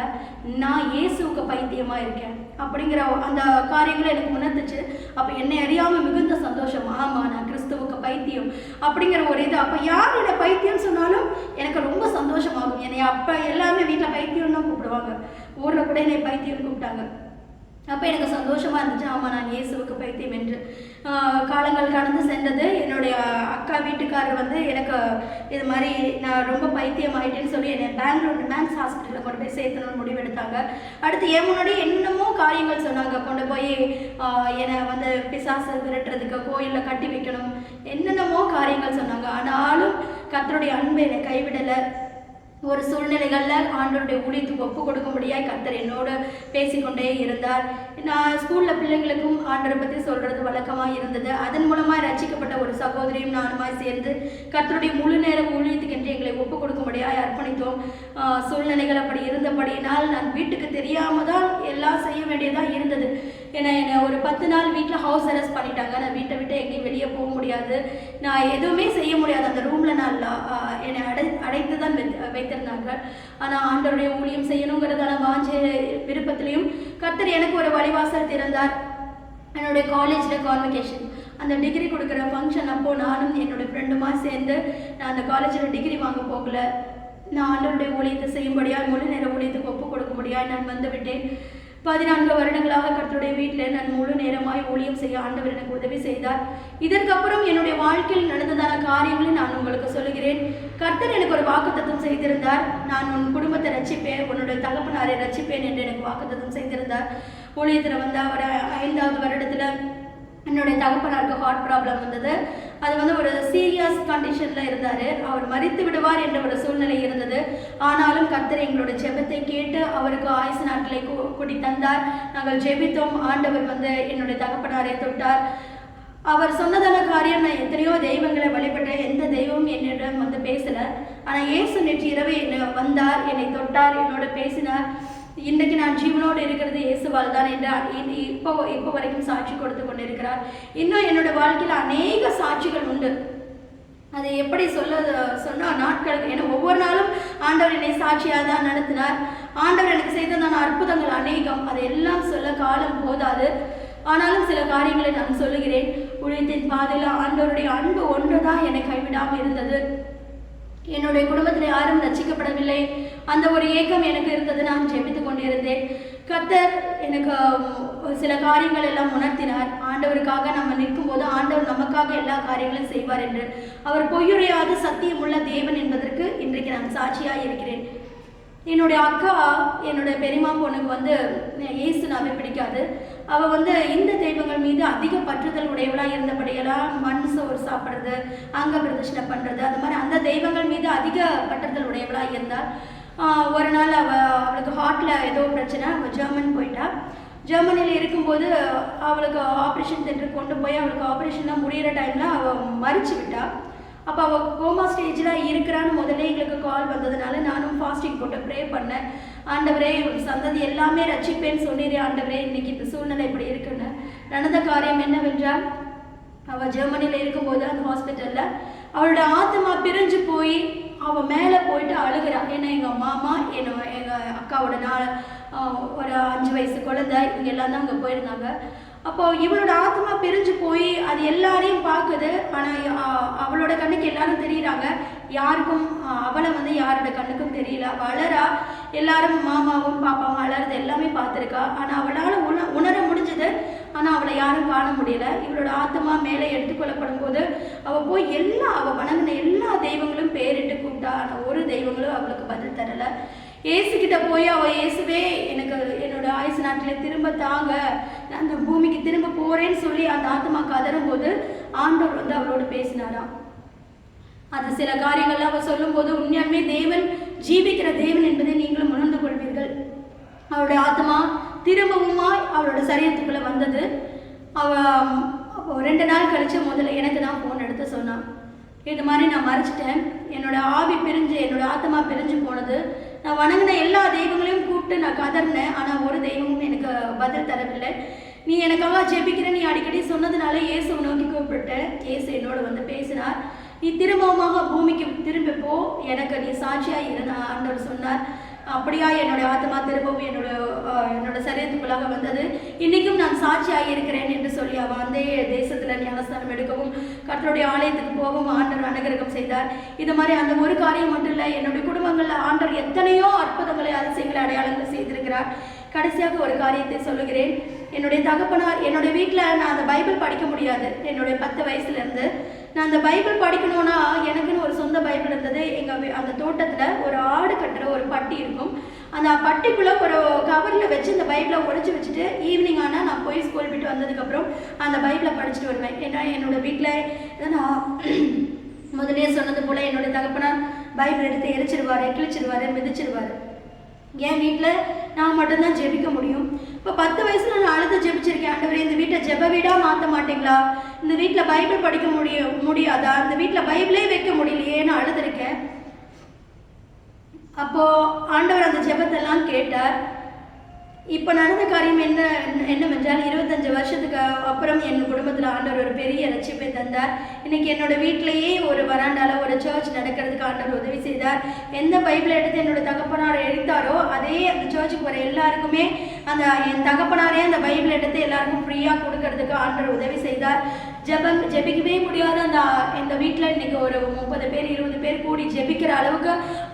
S1: நான் இயேசுவுக்கு பைத்தியமாக இருக்கேன் அப்படிங்கிற அந்த காரியங்களை எனக்கு உணர்ந்துச்சு. அப்போ என்னை அறியாமல் மிகுந்த சந்தோஷம். ஆமாம், நான் கிறிஸ்துவுக்கு பைத்தியம் அப்படிங்கிற ஒரு இது. அப்போ யார் என்னை பைத்தியம்னு சொன்னாலும் எனக்கு ரொம்ப சந்தோஷமாகும். என்னை அப்போ எல்லாமே வீட்டில் பைத்தியம் தான் கூப்பிடுவாங்க. ஊரில் கூட என்னை பைத்தியம் கூப்பிட்டாங்க. அப்போ எனக்கு சந்தோஷமாக இருந்துச்சு. ஆமாம், நான் இயேசுவுக்கு பைத்தியம் என்று. காலங்கள் கடந்து சென்றது. என்னுடைய அக்கா வீட்டுக்காரர் வந்து எனக்கு இது மாதிரி நான் ரொம்ப பைத்தியம் ஆகிட்டேன்னு சொல்லி என்னை பெங்களூர் மேன்ஸ் ஹாஸ்பிட்டலில் கொண்டு போய் சேர்த்தணும்னு முடிவெடுத்தாங்க. அடுத்து என் முன்னாடி என்னென்னமோ காரியங்கள் சொன்னாங்க. கொண்டு போய் என்னை வந்து பிசாசை விரட்டுறதுக்கு கோயிலில் கட்டி வைக்கணும், என்னென்னமோ காரியங்கள் சொன்னாங்க. ஆனாலும் கர்த்தருடைய அன்பை என்னை கைவிடலை. ஒரு சூழ்நிலைகளில் ஆண்டவருடைய ஊழியத்துக்கு ஒப்பு கொடுக்க முடியாது கர்த்தர் என்னோடு பேசிக்கொண்டே இருந்தார். நான் ஸ்கூலில் பிள்ளைங்களுக்கும் ஆண்டவரை பற்றி சொல்கிறது வழக்கமாக இருந்தது. அதன் மூலமாக ரட்சிக்கப்பட்ட ஒரு சகோதரியும் நானுமாய் சேர்ந்து கர்த்தருடைய முழு நேர ஊழியத்துக்கு என்று எங்களை ஒப்பு கொடுக்க முடியாது அர்ப்பணித்தோம். சூழ்நிலைகள் அப்படி இருந்தபடியினால் நான் வீட்டுக்கு தெரியாமல் தான் எல்லாம் செய்ய வேண்டியதாக இருந்தது. என்னை ஒரு 10 நாள் வீட்டில் ஹவுஸ் அரெஸ்ட் பண்ணிட்டாங்க. நான் வீட்டை விட்டு எங்கேயும் வெளியே போக முடியாது, நான் எதுவுமே செய்ய முடியாது. அந்த ரூமில் நான் என்னை அடைத்து தான் வைத்திருந்தாங்க. ஆனால் ஆண்டவருடைய ஊழியம் செய்யணுங்கிறதான வாஞ்ச விருப்பத்திலையும் கர்த்தர் எனக்கு ஒரு வழிவாசல் திறந்தார். என்னுடைய காலேஜில் கான்வெகேஷன், அந்த டிகிரி கொடுக்குற ஃபங்க்ஷன் அப்போ நானும் என்னுடைய ஃப்ரெண்டுமா சேர்ந்து நான் அந்த காலேஜில் டிகிரி வாங்க போகல. நான் ஆண்டவருடைய ஊழியத்தை செய்யும்படியாக முழு நேர ஊழியத்துக்கு ஒப்பு கொடுக்க முடியாது நான் வந்து விட்டேன். 14 வருடங்களாக கர்த்தருடைய வீட்டில் நான் முழு நேரமாய் ஊழியம் செய்ய ஆண்டவர் எனக்கு உதவி செய்தார். இதற்கப்புறம் என்னுடைய வாழ்க்கையில் நடந்ததான காரியங்களை நான் உங்களுக்கு சொல்லுகிறேன். கர்த்தர் எனக்கு ஒரு வாக்குத்தத்தம் செய்திருந்தார். நான் உன் குடும்பத்தை ரட்சிப்பேன், உன்னுடைய தகப்பனாரை ரட்சிப்பேன் என்று எனக்கு வாக்குத்தத்தம் செய்திருந்தார். ஊழியத்தில் வந்து அவர் 5வது வருடத்தில் என்னுடைய தகப்பனாருக்கு ஹார்ட் ப்ராப்ளம் வந்தது. அது வந்து ஒரு சீரியஸ் கண்டிஷனில் இருந்தார். அவர் மரித்து விடுவார் என்ற ஒரு சூழ்நிலை இருந்தது. ஆனாலும் கர்த்தர் எங்களோட ஜெபத்தை கேட்டு அவருக்கு ஆயுசு நாட்களை கூட்டி தந்தார். நாங்கள் ஜெபித்தோம். ஆண்டவர் வந்து என்னுடைய தகப்பனாரை தொட்டார். அவர் சொன்னதான காரியம், நான் எத்தனையோ தெய்வங்களை வழிபட்டேன், எந்த தெய்வமும் என்னிடம் வந்து பேசலை. ஆனால் இயேசு நேற்று இரவு என்னை வந்தார், என்னை தொட்டார், என்னோட பேசினார். இன்றைக்கு நான் ஜீவனோடு இருக்கிறது இயேசுவால் தான் என்றார். இப்போ வரைக்கும் சாட்சி கொடுத்து கொண்டு இருக்கிறார். இன்னும் என்னோட வாழ்க்கையில் அநேக சாட்சிகள் உண்டு. அதை எப்படி சொன்னால் நாட்களுக்கு, ஏன்னா ஒவ்வொரு நாளும் ஆண்டவர் என்னை சாட்சியாக தான் நடத்தினார். ஆண்டவர் எனக்கு செய்ததான அற்புதங்கள் அநேகம், அதையெல்லாம் சொல்ல காலம் போதாது. ஆனாலும் சில காரியங்களை நான் சொல்லுகிறேன். ஊழியத்தின் பாதையில் ஆண்டவருடைய அன்பு ஒன்று தான் என்னை கைவிடாமல் இருந்தது. என்னுடைய குடும்பத்தில் யாரும் ரட்சிக்கப்படவில்லை, அந்த ஒரு ஏக்கம் எனக்கு இருந்தது. நான் ஜெபித்து கொண்டிருந்தேன். கர்த்தர் எனக்கு சில காரியங்கள் எல்லாம் உணர்த்தினார். ஆண்டவருக்காக நம்ம நிற்கும் போது ஆண்டவர் நமக்காக எல்லா காரியங்களும் செய்வார் என்று. அவர் பொய்யுரையாத சத்தியமுள்ள தேவன் என்பதற்கு இன்றைக்கு நான் சாட்சியாக இருக்கிறேன். என்னுடைய அக்கா, என்னோட பெரியம்மா பொண்ணுக்கு வந்து இயேசுனாவே பிடிக்காது. அவள் வந்து இந்த தெய்வங்கள் மீது அதிக பற்றுதல் உடையவளாக இருந்தபடியெல்லாம் மண் சோறு சாப்பிட்றது, அங்க பிரதர்ஷனம் பண்ணுறது, அது மாதிரி அந்த தெய்வங்கள் மீது அதிக பற்றுதல் உடையவளாக இருந்தாள். ஒரு நாள் அவளுக்கு ஹார்ட்டில் ஏதோ பிரச்சனை, அவள் ஜெர்மன் போயிட்டா. ஜெர்மனியில் இருக்கும்போது அவளுக்கு ஆப்ரேஷன் தியேட்டருக்கு கொண்டு போய் அவளுக்கு ஆப்ரேஷன்லாம் முடிகிற டைமில் அவள் மறிச்சு விட்டா. அப்போ அவள் கோமா ஸ்டேஜில் இருக்கிறான்னு முதல்ல எங்களுக்கு கால் வந்ததுனால நானும் ஃபாஸ்டிங் போட்டு ப்ரே பண்ணேன். ஆண்டவரே, சந்ததி எல்லாமே ரட்சிப்பேன்னு சொன்னீரே ஆண்டவரே, இன்னைக்கு இந்த சூழ்நிலை இப்படி இருக்குன்னு. நடந்த காரியம் என்னவென்றால், அவள் ஜெர்மனியில் இருக்கும்போது அந்த ஹாஸ்பிட்டலில் அவளோட ஆத்மா பிரிஞ்சு போய் அவள் மேலே போயிட்டு அழுகிறாள். ஏன்னா எங்கள் மாமா, எங்கள் அக்காவோட ஒரு 5 வயசு குழந்தை, இவங்க எல்லாம் தான் அங்கே போயிருந்தாங்க. அப்போ இவளோட ஆத்மா பிரிஞ்சு போய் அது எல்லாரையும் பார்க்குது. ஆனால் அவளோட கண்ணுக்கு எல்லாரும் தெரியுறாங்க, யாருக்கும் அவளை வந்து யாரோட கண்ணுக்கும் தெரியல. வளரா, எல்லாரும் மாமாவும் பாப்பாவும் அலறது எல்லாமே பார்த்துருக்கா. ஆனால் அவளால் உணர முடிஞ்சது, ஆனால் அவளை யாரும் காண முடியல. இவளோட ஆத்மா மேலே எடுத்துக்கொள்ளப்படும் போது அவள் போய் அவள் வணங்கின எல்லா தெய்வங்களும் பேரிட்டு கூப்பிட்டா. ஆனால் ஒரு தெய்வங்களும் அவளுக்கு பதில் தரலை. ஏசுக்கிட்ட போய் அவள், இயேசுவே எனக்கு என்னோட ஆயுசு நாட்டில் திரும்ப தாங்க, நான் அந்த பூமிக்கு திரும்ப போகிறேன்னு சொல்லி அந்த ஆத்மா கதறும்போது ஆண்டவர் வந்து அவளோட பேசினாராம். அது சில காரியங்கள்லாம் அவள் சொல்லும்போது உண்மையாலுமே தேவன் ஜீவிக்கிற தேவன் என்பதை நீங்களும் உணர்ந்து கொள்வீர்கள். அவளுடைய ஆத்மா திரும்பவுமாய் அவளோட சரீரத்துக்குள்ளே வந்தது. அவள் 2 நாள் கழித்து முதல்ல எனக்கு தான் ஃபோன் எடுத்து சொன்னான். இது மாதிரி நான் மறைச்சிட்டேன், என்னோட ஆவி பிரிஞ்சு, என்னோட ஆத்மா பிரிஞ்சு போனது. நான் வணங்கின எல்லா தெய்வங்களையும் கூப்பிட்டு நான் கதறினேன், ஆனால் ஒரு தெய்வமும் எனக்கு பதில் தரவில்லை. நீ எனக்காக ஜெபிக்கிற, நீ அடிக்கடி சொன்னதுனால இயேசுவை நோக்கி கூப்பிட்டேன். இயேசு என்னோட வந்து பேசினார். நீ திரும்பமாக பூமிக்கு திரும்பிப்போ, எனக்கு நீ சாட்சியாக இரு ஆண்டவர் சொன்னார். அப்படியா என்னுடைய ஆத்மா திரும்பவும் என்னோட சரீரத்துக்குள்ளாக வந்தது. இன்றைக்கும் நான் சாட்சியாக இருக்கிறேன் என்று சொல்லி அவள் அந்த தேசத்தில் ஞானஸ்தானம் எடுக்கவும் கர்த்தருடைய ஆலயத்துக்கு போகவும் ஆண்டவர் அனுகிரகம் செய்தார். இது மாதிரி அந்த ஒரு காரியம் மட்டும் இல்லை, என்னுடைய குடும்பங்களில் ஆண்டவர் எத்தனையோ அற்புதங்களை அதிசயங்களை அடையாளங்கள் செய்திருக்கிறார். கடைசியாக ஒரு காரியத்தை சொல்லுகிறேன். என்னுடைய தகப்பனார் என்னுடைய வீட்டில் நான் அந்த பைபிள் படிக்க முடியாது. என்னுடைய 10 வயசுலேருந்து நான் அந்த பைபிள் படிக்கணும்னா எனக்குன்னு ஒரு சொந்த பைபிள் இருந்தது. அந்த தோட்டத்தில் ஒரு ஆடு கட்டுற ஒரு பட்டி இருக்கும். அந்த பட்டிக்குள்ளே ஒரு கவரில் வச்சு இந்த பைபிளை உடைச்சி வச்சுட்டு ஈவினிங் ஆனால் நான் போய் ஸ்கூல் விட்டு வந்ததுக்கப்புறம் அந்த பைபிளை படிச்சுட்டு வருவேன். ஏன்னா என்னோடய வீட்டில் நான் முதலே சொன்னது போல் என்னுடைய தகப்பனார் பைபிள் எடுத்து எரிச்சிருவார், கிழிச்சிருவார், மிதிச்சிருவார். என் வீட்டில் நான் மட்டும்தான் ஜெபிக்க முடியும். இப்போ 10 வயசில் நான் அழுது ஜெபிச்சிருக்கேன். ஆண்டவரே, இந்த வீட்டை ஜெப வீடாக மாற்ற மாட்டீங்களா? இந்த வீட்டில் பைபிள் படிக்க முடியாதா? இந்த வீட்டில் பைபிளே வைக்க முடியலையேன்னு அழுதுருக்கேன். அப்போது ஆண்டவர் அந்த ஜெபத்தெல்லாம் கேட்டார். இப்போ நடந்த காரியம் என்னவென்றால் 25 வருஷத்துக்கு அப்புறம் என் குடும்பத்தில் ஆண்டவர் ஒரு பெரிய ரட்சிப்பை தந்தார். இன்னைக்கு என்னோட வீட்டிலேயே ஒரு வராண்டால ஒரு சர்ச் நடக்கிறதுக்கு ஆண்டவர் உதவி செய்தார். எந்த பைபிளை எடுத்து என்னோட தகப்பனார் எழுத்தாரோ அதே அந்த சர்ச்சுக்கு வர எல்லாருக்குமே என் தகப்பனாரே அந்த பைபிள் எடுத்து எல்லாருக்கும் ஃப்ரீயாக கொடுக்கறதுக்கு ஆண்டவர் உதவி செய்தார். ஜெபிக்கவே முடியாத இந்த வீட்டில் இன்னைக்கு ஒரு 30 பேர் 20 பேர் கூடி ஜெபிக்கிற அளவுக்கு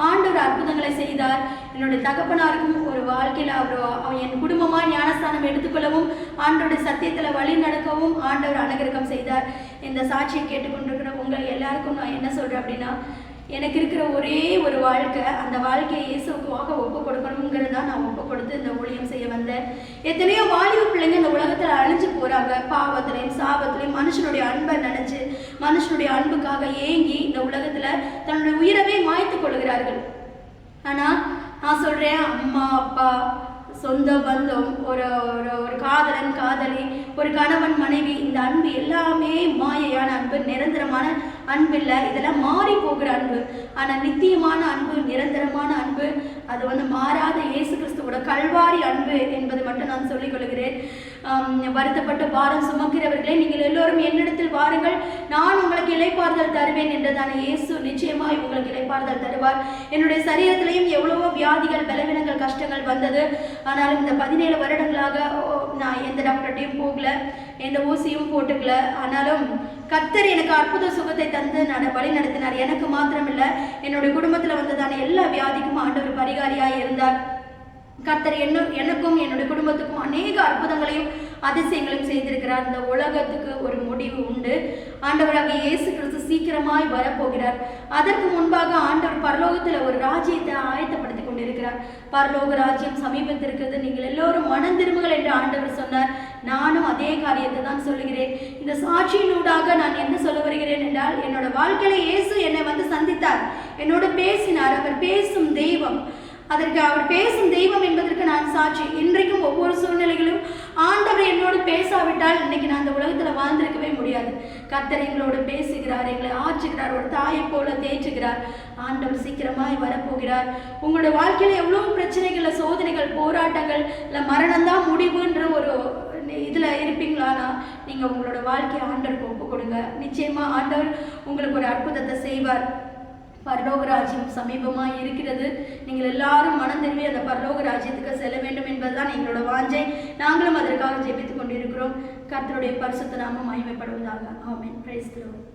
S1: ஆண்டவர் அற்புதங்களை செய்தார். என்னுடைய தகப்பனாருக்கும் ஒரு வாழ்க்கையில் அவன் என் குடும்பமாக ஞானஸ்தானம் எடுத்துக்கொள்ளவும் ஆண்டோடைய சத்தியத்தில் வழி நடக்கவும் ஆண்டவர் அனுகிரகம் செய்தார். இந்த சாட்சியை கேட்டுக்கொண்டிருக்கிற உங்கள் எல்லாருக்கும் நான் என்ன சொல்கிறேன் அப்படின்னா, எனக்கு இருக்கிற ஒரே ஒரு வாழ்க்கை, அந்த வாழ்க்கையை இயேசுக்காக ஒப்பு கொடுக்கணுங்கிறது தான் நான் ஒப்பு கொடுத்து இந்த ஊழியம் செய்ய வந்தேன். எத்தனையோ வாலிப பிள்ளைங்க இந்த உலகத்தில் அழிஞ்சு போகிறாங்க. பாவத்திலையும் சாபத்திலையும் மனுஷனுடைய அன்பை நினச்சி மனுஷனுடைய அன்புக்காக ஏங்கி இந்த உலகத்தில் தன்னுடைய உயிரவே மாய்த்து கொள்கிறார்கள். ஆனால் நான் சொல்கிறேன், அம்மா அப்பா சொந்த பந்தம் ஒரு ஒரு காதலன் காதலி ஒரு கணவன் மனைவி இந்த அன்பு எல்லாமே மாயையான அன்பு, நிரந்தரமான அன்பு இல்லை. இதெல்லாம் மாறி போகிற அன்பு. ஆனால் நித்தியமான அன்பு, நிரந்தரமான அன்பு, அது மாறாத இயேசு கிறிஸ்துவோட கல்வாரி அன்பு என்பதை மட்டும் நான் சொல்லிக் கொள்கிறேன். வருத்தப்பட்டு பாரம் சுமக்கிறவர்களே, நீங்கள் எல்லோரும் என்னிடத்தில் வாருங்கள், நான் உங்களுக்கு இளைப்பாறுதல் தருவேன் என்றதான இயேசு நிச்சயமாய் உங்களுக்கு இளைப்பாறுதல் தருவார். என்னுடைய சரீரத்திலையும் எவ்வளவோ வியாதிகள், பலவீனங்கள், கஷ்டங்கள் வந்தது. ஆனாலும் இந்த 17 வருடங்களாக நான் எந்த டாக்டர்கிட்டையும் போகல, எந்த ஊசியும் போட்டுக்கல. ஆனாலும் கர்த்தர் எனக்கு அற்புத சுகத்தை தந்து வழி நடத்தினார். எனக்கு மாத்திரமில்லை, என்னுடைய குடும்பத்தில் வந்ததான எல்லா வியாதிக்கும் ஆண்டவர் பரிகாரியாக இருந்தார். கர்த்தர் எனக்கும் என்னுடைய குடும்பத்துக்கும் அநேக அற்புதங்களையும் அதிசயங்களையும் செய்திருக்கிறார். இந்த உலகத்துக்கு ஒரு முடிவு உண்டு. ஆண்டவராக இயேசு கிறிஸ்து சீக்கிரமாய் வரப்போகிறார். அதற்கு முன்பாக ஆண்டவர் பரலோகத்தில் ஒரு ராஜ்யத்தை ஆயத்தப்படுத்தி கொண்டிருக்கிறார். பரலோக ராஜ்யம் சமீபத்திருக்கிறது, நீங்கள் எல்லோரும் மனம் திரும்புங்கள் என்று ஆண்டவர் சொன்னார். நானும் அதே காரியத்தை தான் சொல்லுகிறேன். இந்த சாட்சியினூடாக நான் என்ன சொல்ல வருகிறேன் என்றால், என்னோட வாழ்க்கையில இயேசு என்னை சந்தித்தார், என்னோடு பேசினார். அவர் பேசும் தெய்வம். அதற்கு அவர் பேசும் தெய்வம் என்பதற்கு நான் சாட்சி. இன்றைக்கும் ஒவ்வொரு சூழ்நிலைகளும் ஆண்டவர் என்னோடு பேசாவிட்டால் இன்னைக்கு நான் அந்த உலகத்தில் வாழ்ந்திருக்கவே முடியாது. கர்த்தர் எங்களோடு பேசுகிறார், எங்களை ஆற்றுகிறார், ஒரு தாயை போல தேற்றுகிறார். ஆண்டவர் சீக்கிரமாய் வரப்போகிறார். உங்களுடைய வாழ்க்கையில எவ்வளவு பிரச்சனைகள், சோதனைகள், போராட்டங்கள், இல்லை மரணம்தான் முடிவுன்ற ஒரு இதில் இருப்பீங்களானா நீங்கள் உங்களோட வாழ்க்கையை ஆண்டவருக்கு ஒப்பு கொடுங்க. நிச்சயமா ஆண்டவர் உங்களுக்கு ஒரு அற்புதத்தை செய்வார். பரலோக ராஜ்யம் சமீபமாக இருக்கிறது. நீங்கள் எல்லாரும் மனம் திரும்பி அந்த பரலோக ராஜ்யத்துக்கு செல்ல வேண்டும் என்பதுதான் எங்களோட வாஞ்சை. நாங்களும் அதற்காக ஜெபித்துக் கொண்டிருக்கிறோம். கர்த்தருடைய பரிசுத்த நாமம் மகிமைப்படுவதாக. ஆமென். Praise the Lord.